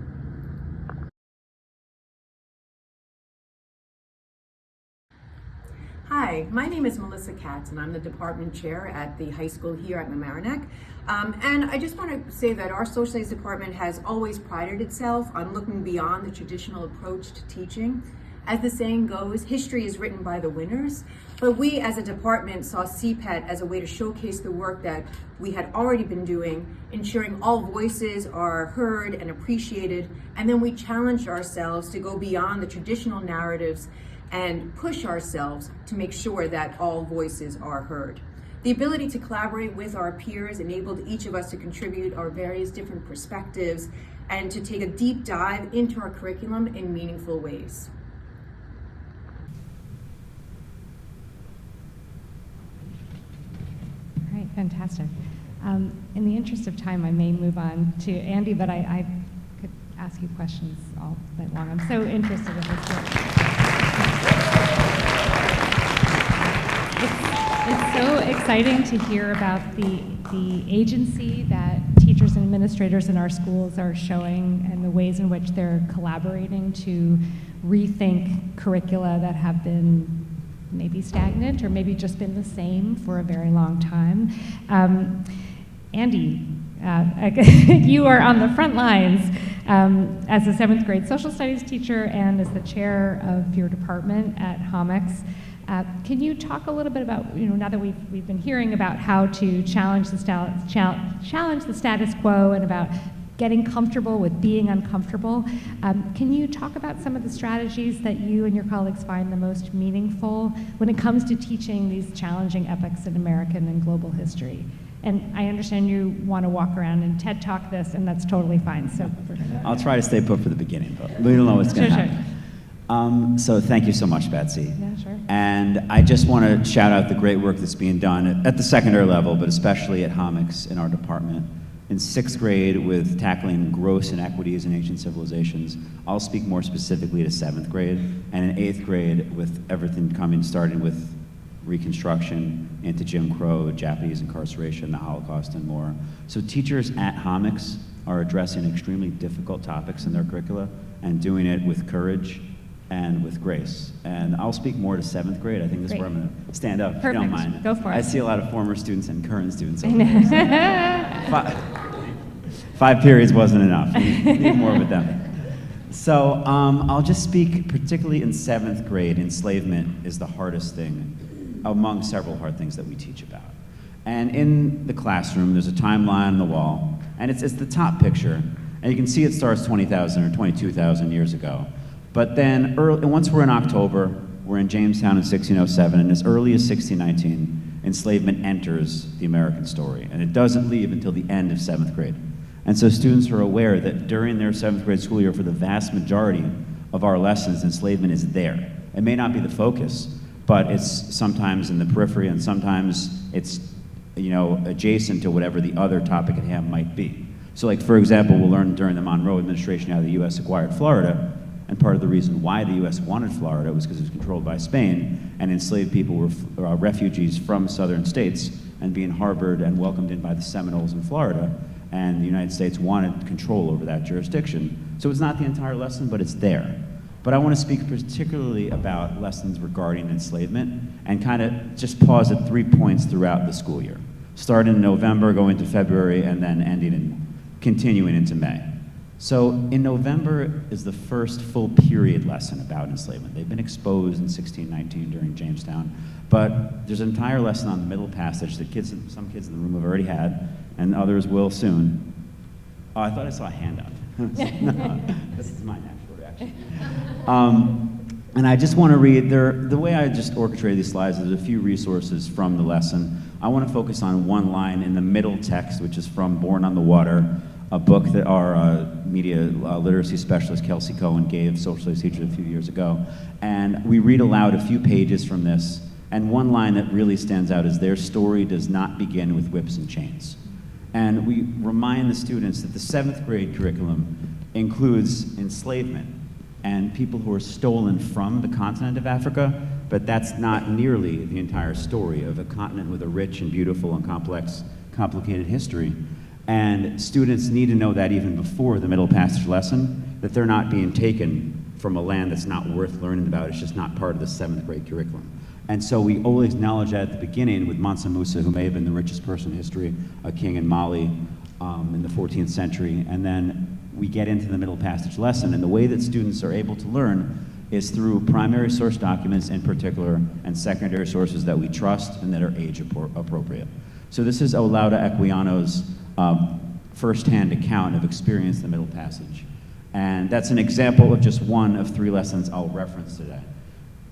Hi, my name is Melissa Katz, and I'm the department chair at the high school here at Mamaroneck. And I just want to say that our social studies department has always prided itself on looking beyond the traditional approach to teaching. As the saying goes, history is written by the winners. But we as a department saw CPET as a way to showcase the work that we had already been doing, ensuring all voices are heard and appreciated. And then we challenged ourselves to go beyond the traditional narratives and push ourselves to make sure that all voices are heard. The ability to collaborate with our peers enabled each of us to contribute our various different perspectives and to take a deep dive into our curriculum in meaningful ways. All right, fantastic. In the interest of time, I may move on to Andy, but I could ask you questions all night long. I'm so interested in this work. It's so exciting to hear about the agency that teachers and administrators in our schools are showing and the ways in which they're collaborating to rethink curricula that have been maybe stagnant or maybe just been the same for a very long time. Andy, you are on the front lines as a 7th grade social studies teacher and as the chair of your department at HOMX. Can you talk a little bit about, now that we've been hearing about how to challenge the status quo and about getting comfortable with being uncomfortable, can you talk about some of the strategies that you and your colleagues find the most meaningful when it comes to teaching these challenging epochs in American and global history? And I understand you want to walk around and TED Talk this, and that's totally fine. So I'll try to stay put for the beginning, but we don't know what's going to happen. So thank you so much, Betsy. Yeah, sure. And I just want to shout out the great work that's being done at the secondary level, but especially at HOMX in our department. In 6th grade with tackling gross inequities in ancient civilizations. I'll speak more specifically to 7th grade. And in 8th grade with everything starting with Reconstruction, anti-Jim Crow, Japanese incarceration, the Holocaust, and more. So teachers at HOMX are addressing extremely difficult topics in their curricula and doing it with courage and with grace. And I'll speak more to 7th grade. I think this is where I'm going to stand up, if you don't mind. Go for it. I see a lot of former students and current students over there. Five periods wasn't enough. We need more with them. So I'll just speak particularly in 7th grade. Enslavement is the hardest thing among several hard things that we teach about. And in the classroom, there's a timeline on the wall, and it's the top picture, and you can see it starts 20,000 or 22,000 years ago. But then, once we're in October, we're in Jamestown in 1607, and as early as 1619, enslavement enters the American story, and it doesn't leave until the end of 7th grade. And so students are aware that during their 7th grade school year, for the vast majority of our lessons, enslavement is there. It may not be the focus, but it's sometimes in the periphery, and sometimes it's adjacent to whatever the other topic at hand might be. So like, for example, we'll learn during the Monroe administration how the U.S. acquired Florida, and part of the reason why the U.S. wanted Florida was because it was controlled by Spain, and enslaved people were refugees from southern states and being harbored and welcomed in by the Seminoles in Florida, and the United States wanted control over that jurisdiction. So it's not the entire lesson, but it's there. But I want to speak particularly about lessons regarding enslavement and kind of just pause at 3 points throughout the school year. Starting in November, going to February, and then continuing into May. So in November is the first full period lesson about enslavement. They've been exposed in 1619 during Jamestown, but there's an entire lesson on the middle passage that some kids in the room have already had, and others will soon. Oh, I thought I saw a hand up. No, this is my natural reaction. And I just want to read, the way I just orchestrated these slides, there's a few resources from the lesson. I want to focus on one line in the middle text, which is from Born on the Water, a book that our media literacy specialist, Kelsey Cohen, gave social studies teachers a few years ago. And we read aloud a few pages from this, and one line that really stands out is, "Their story does not begin with whips and chains." And we remind the students that the 7th grade curriculum includes enslavement and people who are stolen from the continent of Africa, but that's not nearly the entire story of a continent with a rich and beautiful and complicated history. And students need to know that even before the middle passage lesson, that they're not being taken from a land that's not worth learning about. It's just not part of the 7th grade curriculum. And so we always acknowledge that at the beginning with Mansa Musa, who may have been the richest person in history, a king in Mali in the 14th century. And then we get into the Middle Passage lesson. And the way that students are able to learn is through primary source documents in particular and secondary sources that we trust and that are age appropriate. So this is Olaudah Equiano's firsthand account of experience in the Middle Passage. And that's an example of just one of 3 lessons I'll reference today.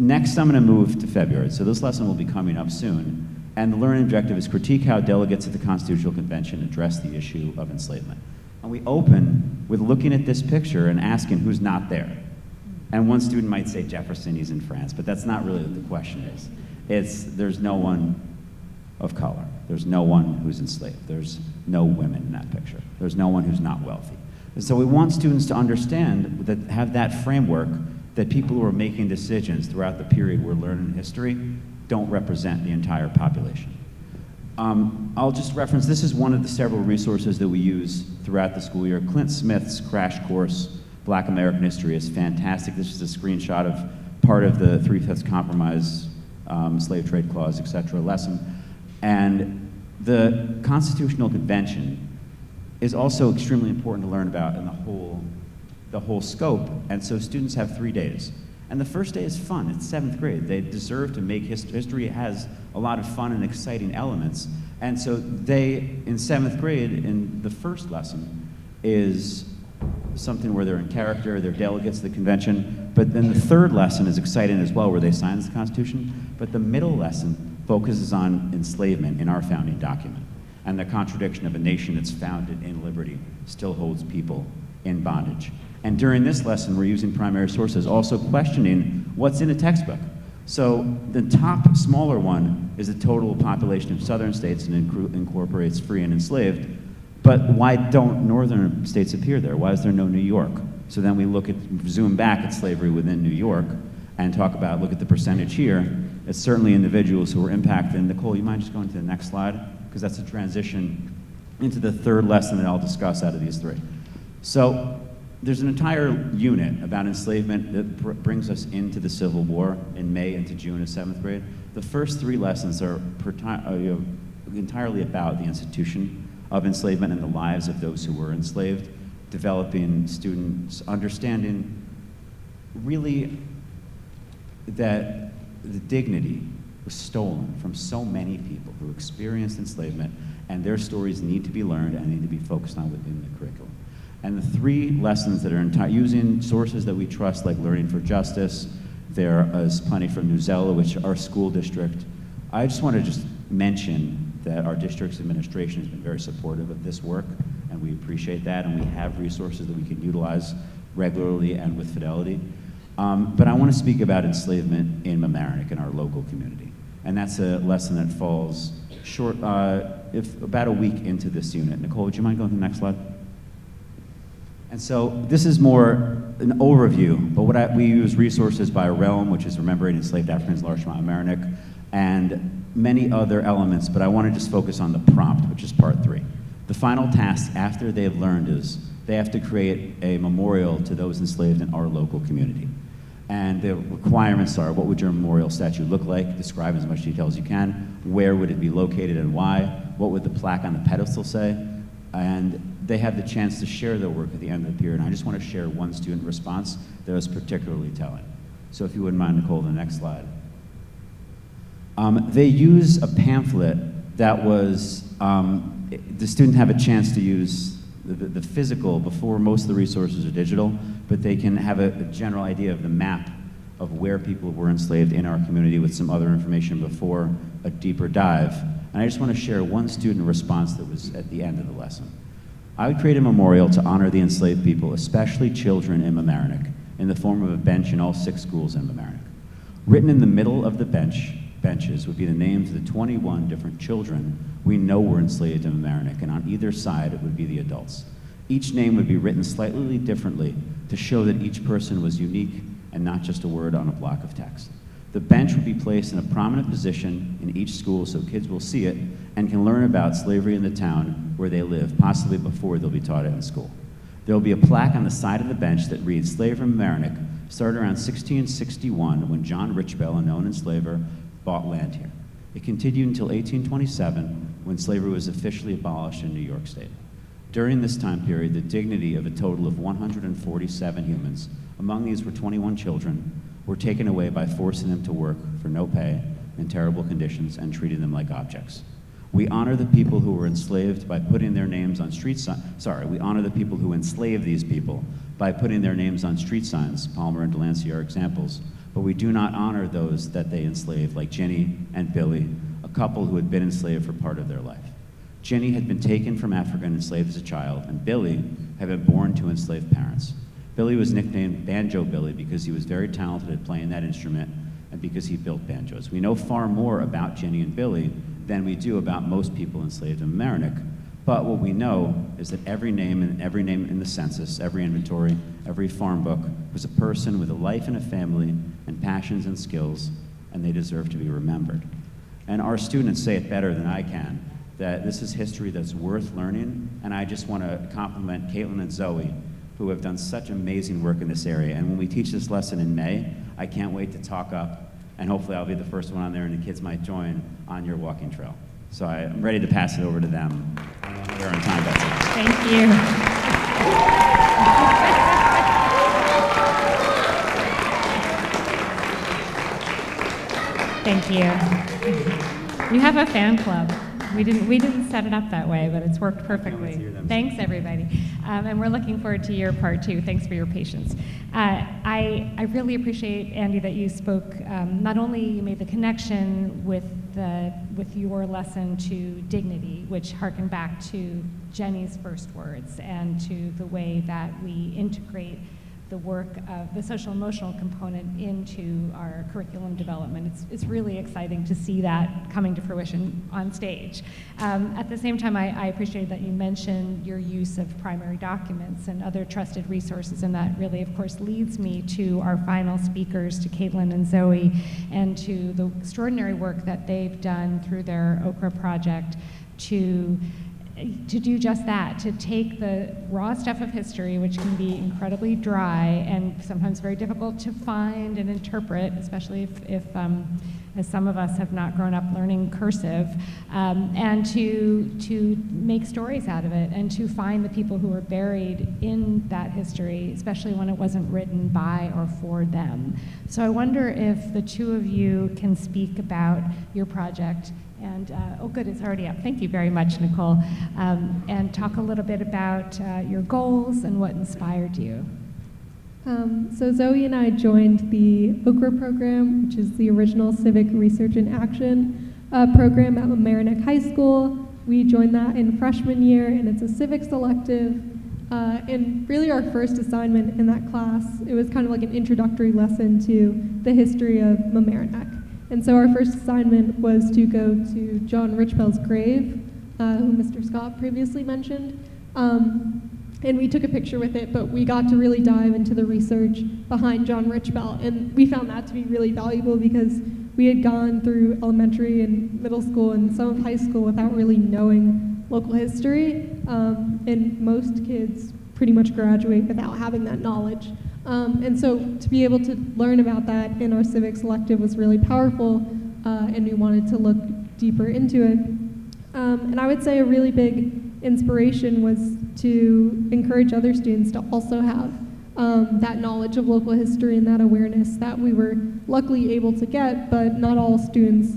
Next, I'm going to move to February. So this lesson will be coming up soon. And the learning objective is critique how delegates at the Constitutional Convention address the issue of enslavement. And we open with looking at this picture and asking who's not there. And one student might say Jefferson, he's in France, but that's not really what the question is. There's no one of color. There's no one who's enslaved. There's no women in that picture. There's no one who's not wealthy. And so we want students to understand that, have that framework, that people who are making decisions throughout the period we're learning history don't represent the entire population. I'll just reference, this is one of the several resources that we use throughout the school year. Clint Smith's crash course, Black American History, is fantastic. This is a screenshot of part of the 3/5 Compromise, slave trade clause, etc. lesson. And the Constitutional Convention is also extremely important to learn about in the whole scope. And so students have 3 days. And the first day is fun. It's 7th grade. They deserve to make history. It has a lot of fun and exciting elements. And so they, in 7th grade, in the first lesson, is something where they're in character, they're delegates to the convention. But then the third lesson is exciting as well, where they sign the Constitution. But the middle lesson focuses on enslavement in our founding document, and the contradiction of a nation that's founded in liberty still holds people in bondage. And during this lesson, we're using primary sources, also questioning what's in a textbook. So the top smaller one is the total population of southern states and incorporates free and enslaved. But why don't northern states appear there? Why is there no New York? So then we zoom back at slavery within New York and look at the percentage here. It's certainly individuals who were impacted. And Nicole, you mind just going to the next slide? Because that's a transition into the third lesson that I'll discuss out of these 3. So there's an entire unit about enslavement that brings us into the Civil War in May into June of 7th grade. The first 3 lessons are entirely about the institution of enslavement and the lives of those who were enslaved, developing students' understanding really that the dignity was stolen from so many people who experienced enslavement, and their stories need to be learned and need to be focused on within the curriculum. And the 3 lessons that are using sources that we trust, like Learning for Justice. There is plenty from Newsella, which our school district. I just want to mention that our district's administration has been very supportive of this work, and we appreciate that, and we have resources that we can utilize regularly and with fidelity. But I want to speak about enslavement in Mamaroneck, in our local community. And that's a lesson that falls short, about a week into this unit. Nicole, would you mind going to the next slide? And so this is more an overview, but we use resources by Realm, which is Remembering Enslaved Africans, Larchmont, Mamaroneck, and many other elements, but I want to just focus on the prompt, which is part 3. The final task after they have learned is they have to create a memorial to those enslaved in our local community. And the requirements are, what would your memorial statue look like? Describe as much detail as you can. Where would it be located and why? What would the plaque on the pedestal say? And they have the chance to share their work at the end of the period. And I just want to share one student response that was particularly telling. So if you wouldn't mind, Nicole, the next slide. They use a pamphlet that was, the students have a chance to use the physical before most of the resources are digital, but they can have a general idea of the map of where people were enslaved in our community with some other information before a deeper dive. And I just want to share one student response that was at the end of the lesson. I would create a memorial to honor the enslaved people, especially children in Mamaroneck, in the form of a bench in all 6 schools in Mamaroneck. Written in the middle of the benches would be the names of the 21 different children we know were enslaved in Mamaroneck, and on either side it would be the adults. Each name would be written slightly differently to show that each person was unique and not just a word on a block of text. The bench would be placed in a prominent position in each school so kids will see it and can learn about slavery in the town where they live, possibly before they'll be taught it in school. There will be a plaque on the side of the bench that reads, "Slavery in Mamaroneck started around 1661 when John Richbell, a known enslaver, bought land here. It continued until 1827, when slavery was officially abolished in New York State. During this time period, the dignity of a total of 147 humans, among these were 21 children, were taken away by forcing them to work for no pay in terrible conditions and treating them like objects. We honor the people who were enslaved by putting their names on street signs. We honor the people who enslaved these people by putting their names on street signs. Palmer and Delancey are examples. But we do not honor those that they enslaved, like Jenny and Billy, a couple who had been enslaved for part of their life. Jenny had been taken from Africa and enslaved as a child, and Billy had been born to enslaved parents. Billy was nicknamed Banjo Billy because he was very talented at playing that instrument and because he built banjos. We know far more about Jenny and Billy than we do about most people enslaved in Mamaroneck. But what we know is that every name in the census, every inventory, every farm book was a person with a life and a family and passions and skills, and they deserve to be remembered. And our students say it better than I can, that this is history that's worth learning, and I just want to compliment Caitlin and Zoe, who have done such amazing work in this area. And when we teach this lesson in May, I can't wait to talk up, and hopefully I'll be the first one on there and the kids might join on your walking trail. So I'm ready to pass it over to them. We're on time, Betsy. Thank you. Thank you. You have a fan club. We didn't set it up that way, but it's worked perfectly. Thanks, everybody. And we're looking forward to your part two. Thanks for your patience. I really appreciate, Andy, that you spoke, not only you made the connection with your lesson to dignity, which harkened back to Jenny's first words, and to the way that we integrate the work of the social emotional component into our curriculum development. It's really exciting to see that coming to fruition on stage. At the same time, I appreciate that you mentioned your use of primary documents and other trusted resources, and that really, of course, leads me to our final speakers, to Caitlin and Zoe, and to the extraordinary work that they've done through their Okra project to do just that, to take the raw stuff of history, which can be incredibly dry and sometimes very difficult to find and interpret, especially if as some of us have not grown up learning cursive, and to make stories out of it, and to find the people who are buried in that history, especially when it wasn't written by or for them. So I wonder if the two of you can speak about your project. And, oh good, it's already up. Thank you very much, Nicole. And talk a little bit about your goals and what inspired you. So Zoe and I joined the Okra program, which is the original Civic Research and Action program at Mamaroneck High School. We joined that in freshman year, and it's a civics elective. And really our first assignment in that class, it was kind of like an introductory lesson to the history of Mamaroneck. And so our first assignment was to go to John Richbell's grave, who Mr. Scott previously mentioned. And we took a picture with it, but we got to really dive into the research behind John Richbell. And we found that to be really valuable because we had gone through elementary and middle school and some of high school without really knowing local history. And most kids pretty much graduate without having that knowledge. And so to be able to learn about that in our civics elective was really powerful, and we wanted to look deeper into it. And I would say a really big inspiration was to encourage other students to also have that knowledge of local history and that awareness that we were luckily able to get, but not all students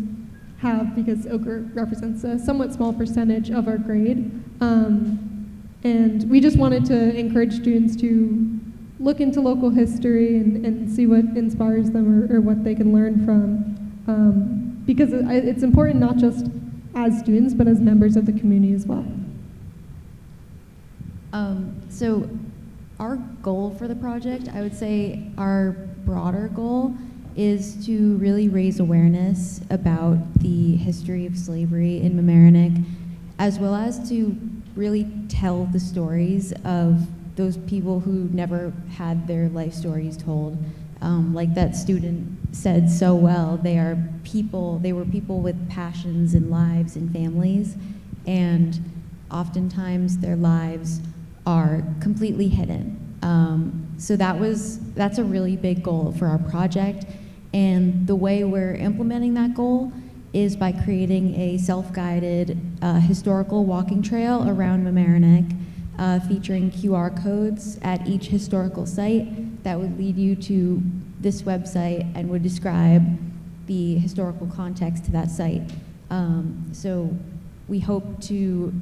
have, because Okra represents a somewhat small percentage of our grade. And we just wanted to encourage students to look into local history and see what inspires them or what they can learn from, because it's important not just as students, but as members of the community as well. So our goal for the project, I would say our broader goal is to really raise awareness about the history of slavery in Mamaroneck, as well as to really tell the stories of those people who never had their life stories told. Like that student said so well, they were people with passions and lives and families, and oftentimes their lives are completely hidden. So that's a really big goal for our project. And the way we're implementing that goal is by creating a self-guided historical walking trail around Mamaroneck, featuring QR codes at each historical site that would lead you to this website and would describe the historical context to that site. So we hope to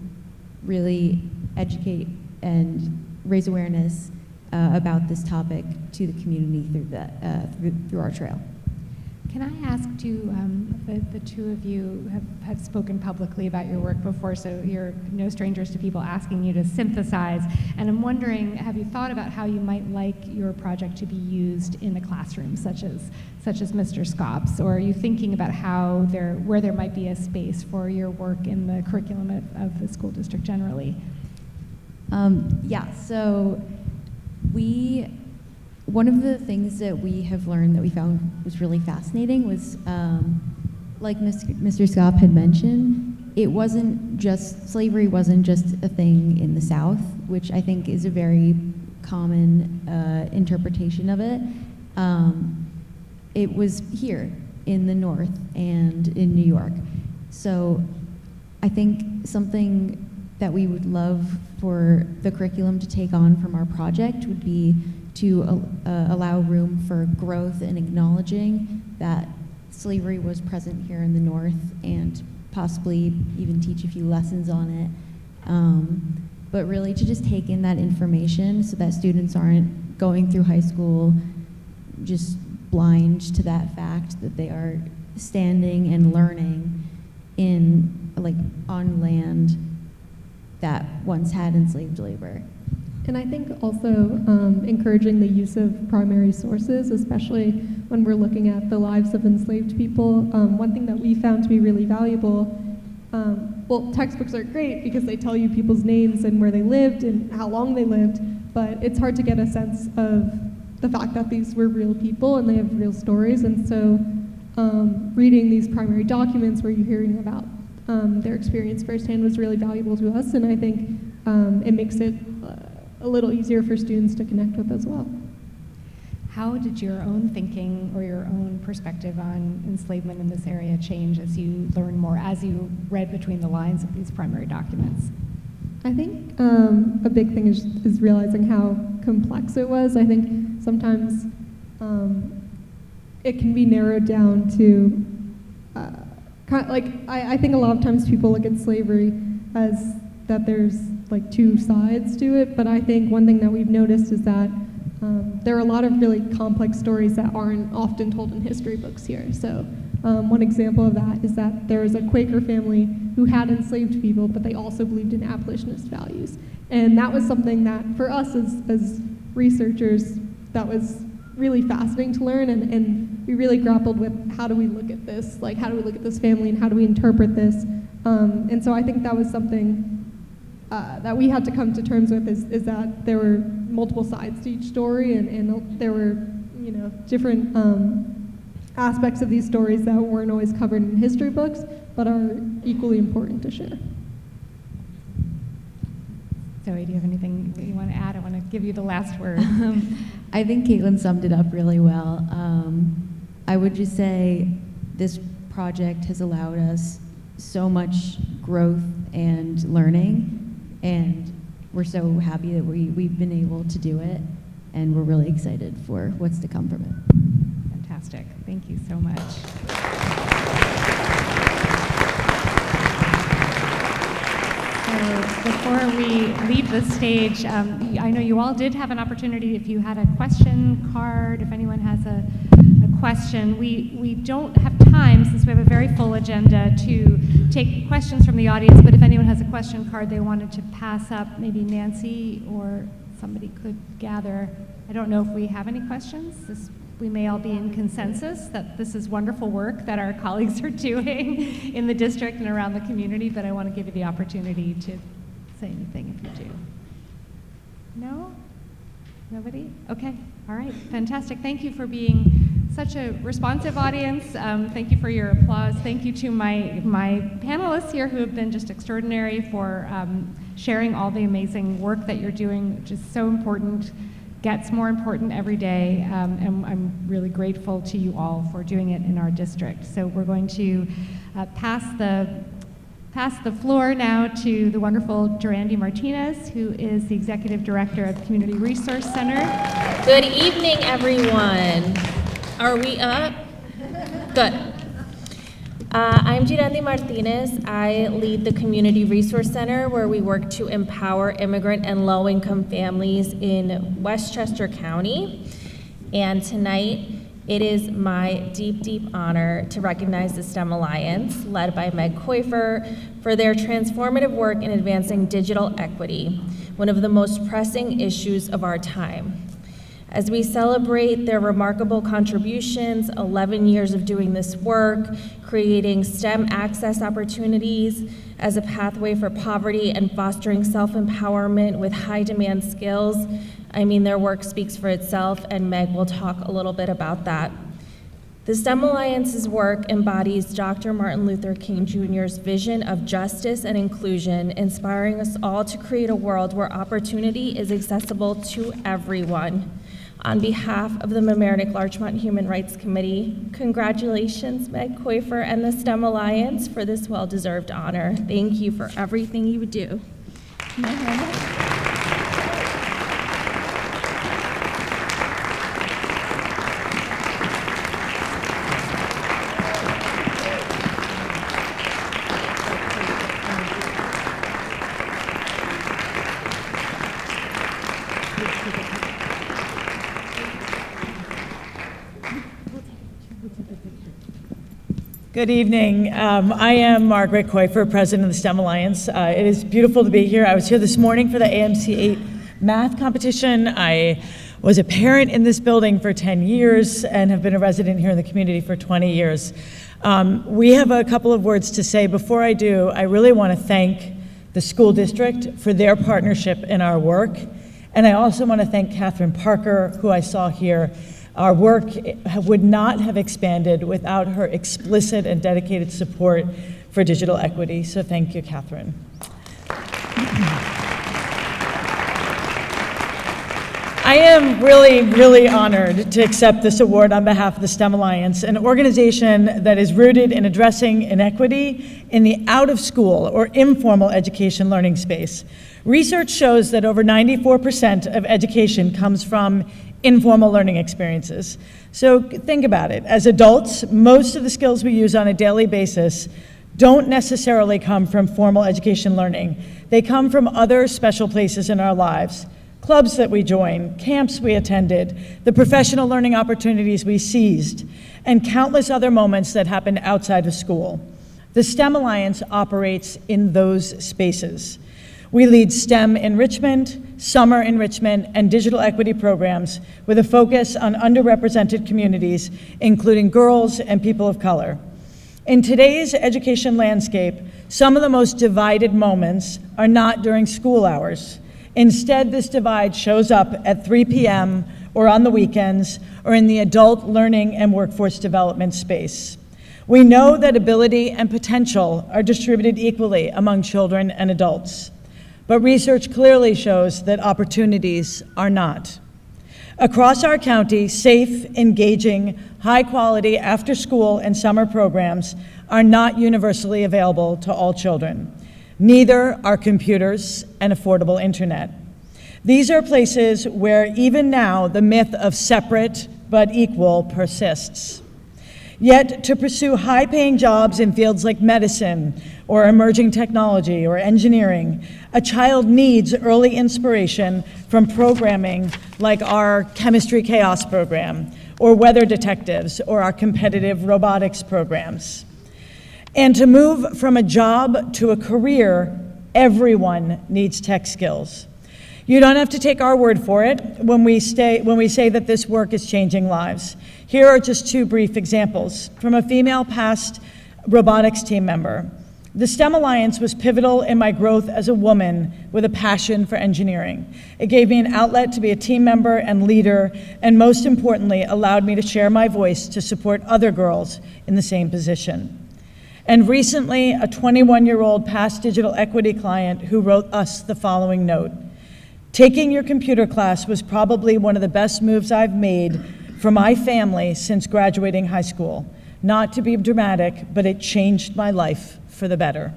really educate and raise awareness about this topic to the community through our trail. Can I ask too, the two of you have spoken publicly about your work before, so you're no strangers to people asking you to synthesize, and I'm wondering, have you thought about how you might like your project to be used in the classroom, such as Mr. Scott's, or are you thinking about where there might be a space for your work in the curriculum of the school district generally? Yeah, so one of the things that we have learned that we found was really fascinating was, like Mr. Scott had mentioned, slavery wasn't just a thing in the South, which I think is a very common interpretation of it. It was here in the North and in New York. So I think something that we would love for the curriculum to take on from our project would be to allow room for growth and acknowledging that slavery was present here in the North and possibly even teach a few lessons on it. But really to just take in that information so that students aren't going through high school just blind to that fact that they are standing and learning on land that once had enslaved labor. And I think also encouraging the use of primary sources, especially when we're looking at the lives of enslaved people. One thing that we found to be really valuable, well, textbooks are great because they tell you people's names and where they lived and how long they lived, but it's hard to get a sense of the fact that these were real people and they have real stories. And so reading these primary documents where you're hearing about their experience firsthand was really valuable to us, and I think it makes it a little easier for students to connect with as well. How did your own thinking or your own perspective on enslavement in this area change as you learned more, as you read between the lines of these primary documents? I think a big thing is realizing how complex it was. I think sometimes it can be narrowed down to, I think a lot of times people look at slavery as that there's like two sides to it, but I think one thing that we've noticed is that there are a lot of really complex stories that aren't often told in history books here. So one example of that is that there was a Quaker family who had enslaved people, but they also believed in abolitionist values. And that was something that for us as researchers, that was really fascinating to learn, and we really grappled with how do we look at this, like how do we look at this family and how do we interpret this? And so I think that was something that we had to come to terms with is that there were multiple sides to each story, and there were, different aspects of these stories that weren't always covered in history books, but are equally important to share. Zoe, do you have anything that you want to add? I want to give you the last word. I think Caitlin summed it up really well. I would just say this project has allowed us so much growth and learning, and we're so happy that we've been able to do it, and we're really excited for what's to come from it. Fantastic. Thank you so much. So before we leave the stage, I know you all did have an opportunity, if you had a question card, if anyone has a question. We don't have time, since we have a very full agenda, to take questions from the audience, but if anyone has a question card they wanted to pass up, maybe Nancy or somebody could gather. I don't know if we have any questions. We may all be in consensus that this is wonderful work that our colleagues are doing in the district and around the community, but I want to give you the opportunity to say anything if you do. No? Nobody? Okay. All right. Fantastic. Thank you for being such a responsive audience. Thank you for your applause. Thank you to my panelists here who have been just extraordinary for sharing all the amazing work that you're doing, which is so important gets more important every day, and I'm really grateful to you all for doing it in our district. So we're going to pass the floor now to the wonderful Durandi Martinez, who is the Executive Director of Community Resource Center. Good evening, everyone. Are we up? Good. I'm Durandi Martinez. I lead the Community Resource Center, where we work to empower immigrant and low-income families in Westchester County. And tonight, it is my deep, deep honor to recognize the STEM Alliance, led by Meg Koifer, for their transformative work in advancing digital equity, one of the most pressing issues of our time. As we celebrate their remarkable contributions, 11 years of doing this work, creating STEM access opportunities as a pathway for poverty and fostering self-empowerment with high-demand skills, I mean, their work speaks for itself, and Meg will talk a little bit about that. The STEM Alliance's work embodies Dr. Martin Luther King Jr.'s vision of justice and inclusion, inspiring us all to create a world where opportunity is accessible to everyone. On behalf of the Mamaroneck Larchmont Human Rights Committee, congratulations, Meg Koifer and the STEM Alliance, for this well-deserved honor. Thank you for everything you do. Good evening. I am Margaret Koifer, President of the STEM Alliance. It is beautiful to be here. I was here this morning for the AMC8 math competition. I was a parent in this building for 10 years and have been a resident here in the community for 20 years. We have a couple of words to say. Before I do, I really want to thank the school district for their partnership in our work. And I also want to thank Catherine Parker, who I saw here. Our work would not have expanded without her explicit and dedicated support for digital equity. So thank you, Catherine. I am really, really honored to accept this award on behalf of the STEM Alliance, an organization that is rooted in addressing inequity in the out-of-school or informal education learning space. Research shows that over 94% of education comes from informal learning experiences. So think about it. As adults, most of the skills we use on a daily basis don't necessarily come from formal education learning. They come from other special places in our lives. Clubs that we joined, camps we attended, the professional learning opportunities we seized, and countless other moments that happened outside of school. The STEM Alliance operates in those spaces. We lead STEM enrichment, summer enrichment, and digital equity programs with a focus on underrepresented communities, including girls and people of color. In today's education landscape, some of the most divided moments are not during school hours. Instead, this divide shows up at 3 p.m. or on the weekends or in the adult learning and workforce development space. We know that ability and potential are distributed equally among children and adults. But research clearly shows that opportunities are not. Across our county, safe, engaging, high-quality after-school and summer programs are not universally available to all children. Neither are computers and affordable internet. These are places where even now the myth of separate but equal persists. Yet, to pursue high-paying jobs in fields like medicine or emerging technology or engineering, a child needs early inspiration from programming like our Chemistry Chaos program, or Weather Detectives, or our competitive robotics programs. And to move from a job to a career, everyone needs tech skills. You don't have to take our word for it when we say that this work is changing lives. Here are just two brief examples from a female past robotics team member. The STEM Alliance was pivotal in my growth as a woman with a passion for engineering. It gave me an outlet to be a team member and leader, and most importantly, allowed me to share my voice to support other girls in the same position. And recently, a 21-year-old past digital equity client who wrote us the following note: Taking your computer class was probably one of the best moves I've made for my family since graduating high school. Not to be dramatic, but it changed my life for the better.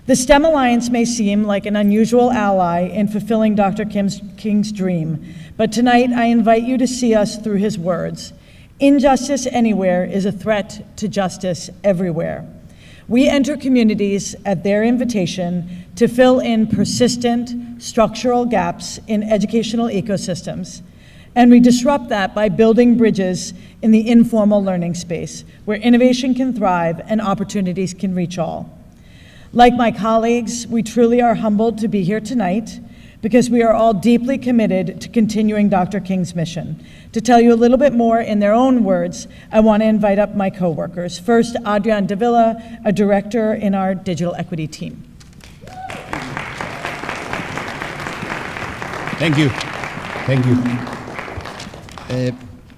The STEM Alliance may seem like an unusual ally in fulfilling Dr. King's dream, but tonight I invite you to see us through his words. Injustice anywhere is a threat to justice everywhere. We enter communities at their invitation to fill in persistent structural gaps in educational ecosystems, and we disrupt that by building bridges in the informal learning space where innovation can thrive and opportunities can reach all. Like my colleagues, we truly are humbled to be here tonight because we are all deeply committed to continuing Dr. King's mission. To tell you a little bit more in their own words, I want to invite up my coworkers. First, Adrian Davila, a director in our digital equity team. Thank you. Thank you.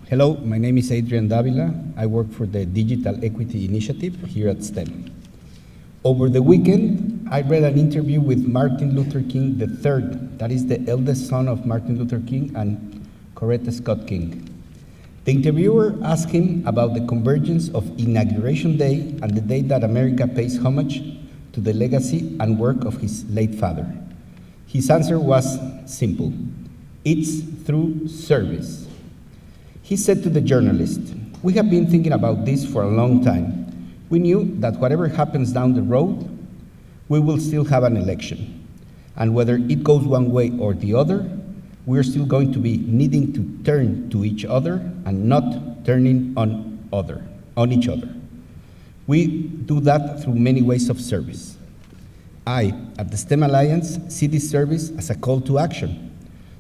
Hello, my name is Adrian Davila. I work for the Digital Equity Initiative here at STEM. Over the weekend, I read an interview with Martin Luther King III, that is the eldest son of Martin Luther King and Coretta Scott King. The interviewer asked him about the convergence of Inauguration Day and the day that America pays homage to the legacy and work of his late father. His answer was simple: it's through service. He said to the journalist, "We have been thinking about this for a long time. We knew that whatever happens down the road, we will still have an election. And whether it goes one way or the other, we're still going to be needing to turn to each other and not turning on each other. We do that through many ways of service. I, at the STEM Alliance, see this service as a call to action,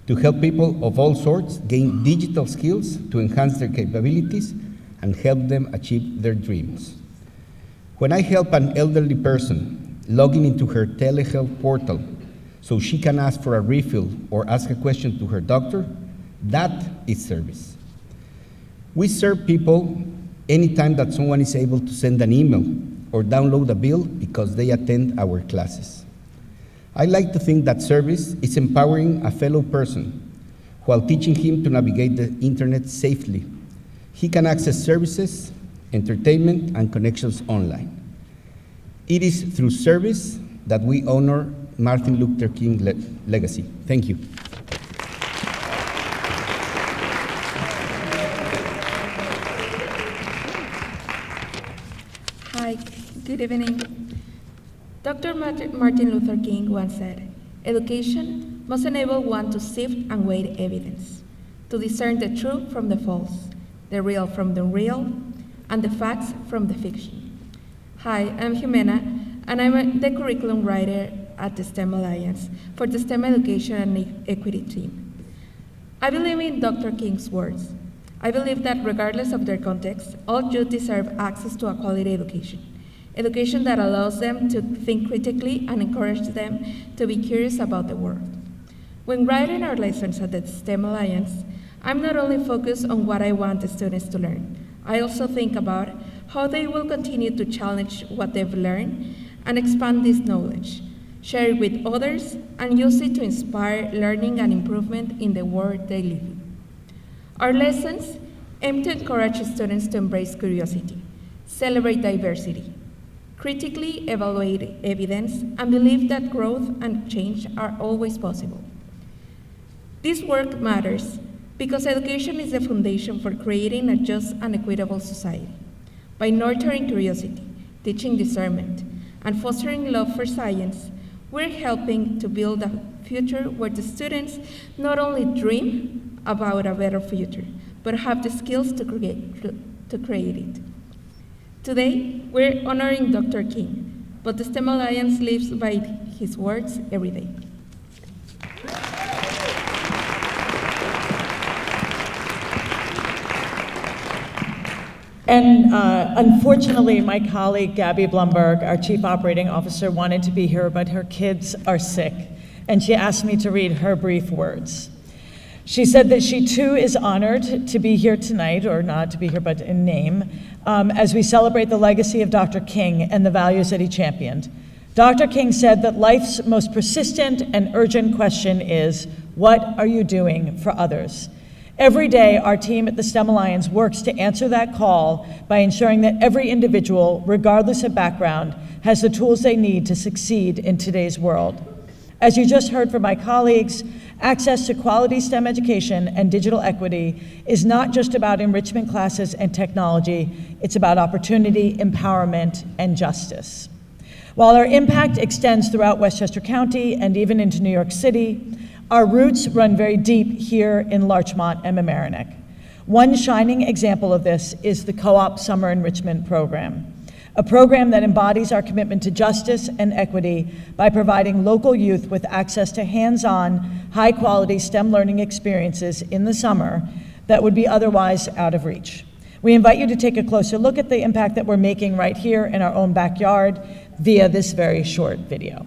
to help people of all sorts gain digital skills to enhance their capabilities and help them achieve their dreams. When I help an elderly person logging into her telehealth portal so she can ask for a refill or ask a question to her doctor, that is service. We serve people anytime that someone is able to send an email or download a bill because they attend our classes. I like to think that service is empowering a fellow person while teaching him to navigate the internet safely. He can access services, entertainment, and connections online. It is through service that we honor Martin Luther King's legacy. Thank you. Hi, good evening. Dr. Martin Luther King once said, "Education must enable one to sift and weigh evidence, to discern the true from the false, the real from the unreal, and the facts from the fiction." Hi, I'm Jimena, and I'm the curriculum writer at the STEM Alliance for the STEM Education and Equity team. I believe in Dr. King's words. I believe that regardless of their context, all youth deserve access to a quality education. Education that allows them to think critically and encourages them to be curious about the world. When writing our lessons at the STEM Alliance, I'm not only focused on what I want the students to learn, I also think about how they will continue to challenge what they've learned and expand this knowledge, share it with others, and use it to inspire learning and improvement in the world they live in. Our lessons aim to encourage students to embrace curiosity, celebrate diversity, critically evaluate evidence, and believe that growth and change are always possible. This work matters because education is the foundation for creating a just and equitable society. By nurturing curiosity, teaching discernment, and fostering love for science, we're helping to build a future where the students not only dream about a better future, but have the skills to create it. Today, we're honoring Dr. King, but the STEM Alliance lives by his words every day. And unfortunately, my colleague Gabby Blumberg, our Chief Operating Officer, wanted to be here, but her kids are sick, and she asked me to read her brief words. She said that she too is honored to be here tonight, or not to be here, but in name, as we celebrate the legacy of Dr. King and the values that he championed. Dr. King said that life's most persistent and urgent question is, what are you doing for others? Every day, our team at the STEM Alliance works to answer that call by ensuring that every individual, regardless of background, has the tools they need to succeed in today's world. As you just heard from my colleagues, access to quality STEM education and digital equity is not just about enrichment classes and technology, it's about opportunity, empowerment, and justice. While our impact extends throughout Westchester County and even into New York City, our roots run very deep here in Larchmont and Mamaroneck. One shining example of this is the Co-op Summer Enrichment Program, a program that embodies our commitment to justice and equity by providing local youth with access to hands-on, high-quality STEM learning experiences in the summer that would be otherwise out of reach. We invite you to take a closer look at the impact that we're making right here in our own backyard via this very short video.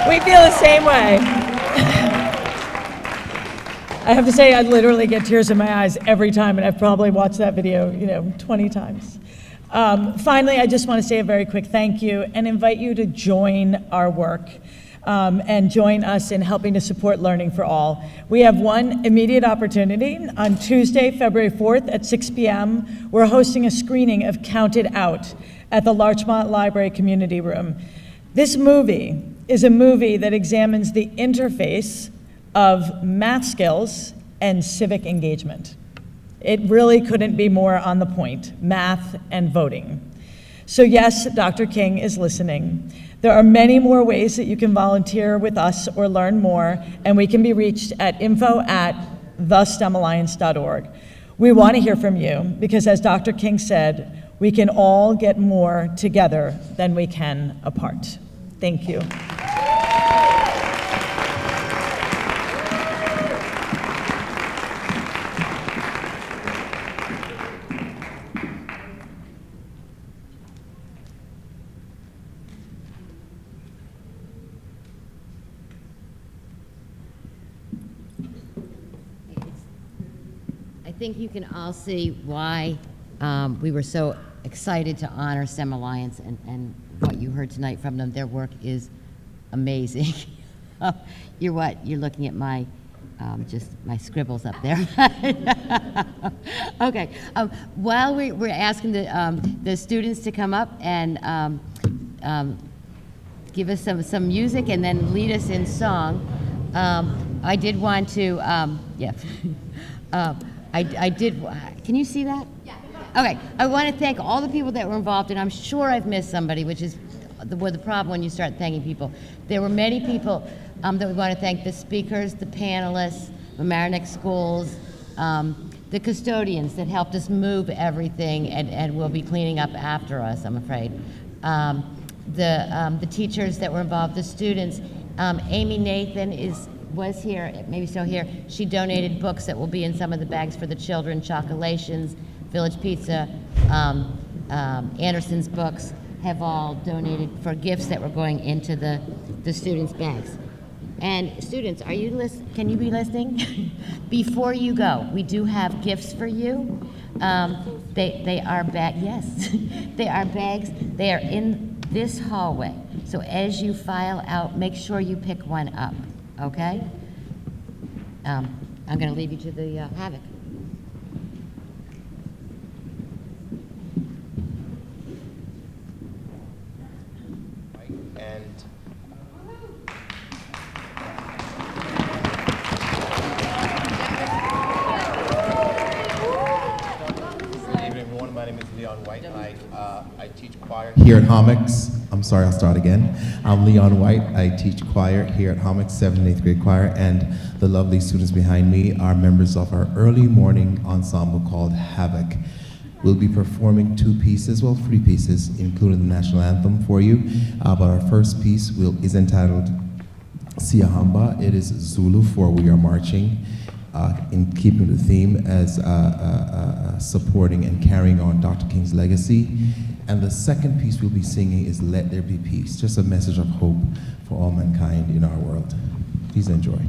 We feel the same way. I have to say, I literally get tears in my eyes every time, and I've probably watched that video, 20 times. Finally, I just want to say a very quick thank you and invite you to join our work and join us in helping to support Learning for All. We have one immediate opportunity. On Tuesday, February 4th at 6 p.m., we're hosting a screening of Counted Out at the Larchmont Library Community Room. This movie is a movie that examines the interface of math skills and civic engagement. It really couldn't be more on the point, math and voting. So yes, Dr. King is listening. There are many more ways that you can volunteer with us or learn more, and we can be reached at info@thestemalliance.org. We want to hear from you because, as Dr. King said, we can all get more together than we can apart. Thank you. think you can all see why we were so excited to honor STEM Alliance and what you heard tonight from them. Their work is amazing. You're what? You're looking at my, just my scribbles up there. Okay. While we're asking the students to come up and give us some music and then lead us in song, I did want to, I did, can you see that? Yeah. Okay, I want to thank all the people that were involved, and I'm sure I've missed somebody, which is the problem when you start thanking people. There were many people that we want to thank: the speakers, the panelists, Mamaroneck schools, the custodians that helped us move everything and will be cleaning up after us, I'm afraid. The teachers that were involved, the students. Amy Nathan was here, maybe still here. She donated books that will be in some of the bags for the children, Chocolations, Village Pizza, Anderson's books have all donated for gifts that were going into the students' bags. And students, are you can you be listening? Before you go, we do have gifts for you. They are yes, they are bags. They are in this hallway. So as you file out, make sure you pick one up, okay? I'm gonna leave you to the Havoc. I teach choir here at Homix. I'm sorry, I'll start again. I'm Leon White. I teach choir here at Homix, 7th and 8th grade choir, and the lovely students behind me are members of our early morning ensemble called Havoc. We'll be performing 2 pieces, well, 3 pieces, including the national anthem for you. But our first piece is entitled Siyahamba. It is Zulu for We Are Marching, in keeping the theme as supporting and carrying on Dr. King's legacy. And the second piece we'll be singing is Let There Be Peace, just a message of hope for all mankind in our world. Please enjoy.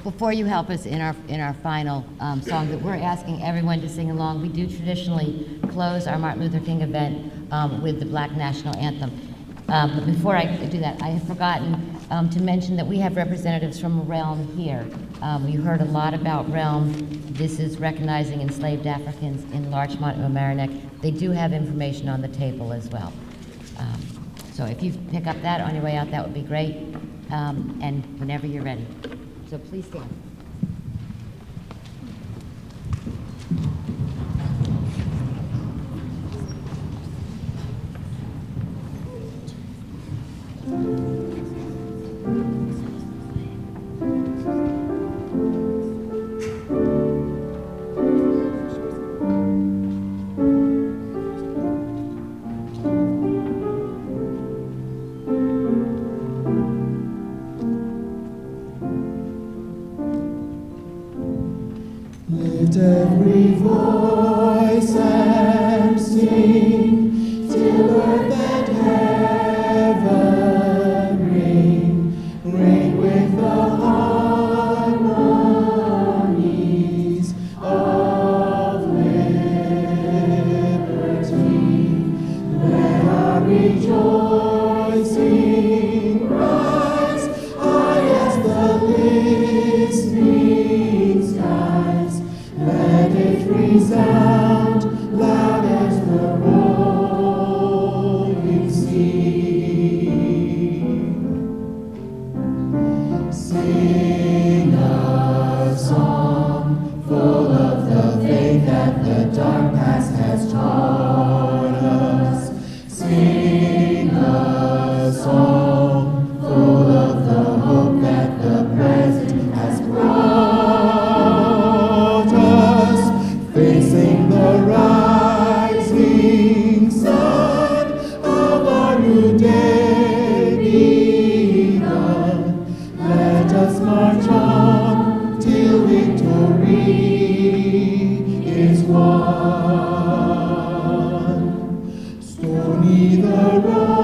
Before you help us in our final song that we're asking everyone to sing along, we do traditionally close our Martin Luther King event with the Black National Anthem. But before I do that, I have forgotten to mention that we have representatives from Realm here. You heard a lot about Realm. This is recognizing enslaved Africans in Larchmont and Mamaroneck. They do have information on the table as well. So if you pick up that on your way out, that would be great. And whenever you're ready. So please stand. Lift every voice and sing till earth and heaven ring, ring with the harmonies of liberty. Let our rejoicing rise high as the listening skies. Let it resound loud as the rolling sea. Sing a song full of the faith that the dark past has taught us. Sing a song full of the hope that the present has brought us, facing the rising sun of our new day begun. Let us march on till victory is won. Stony the road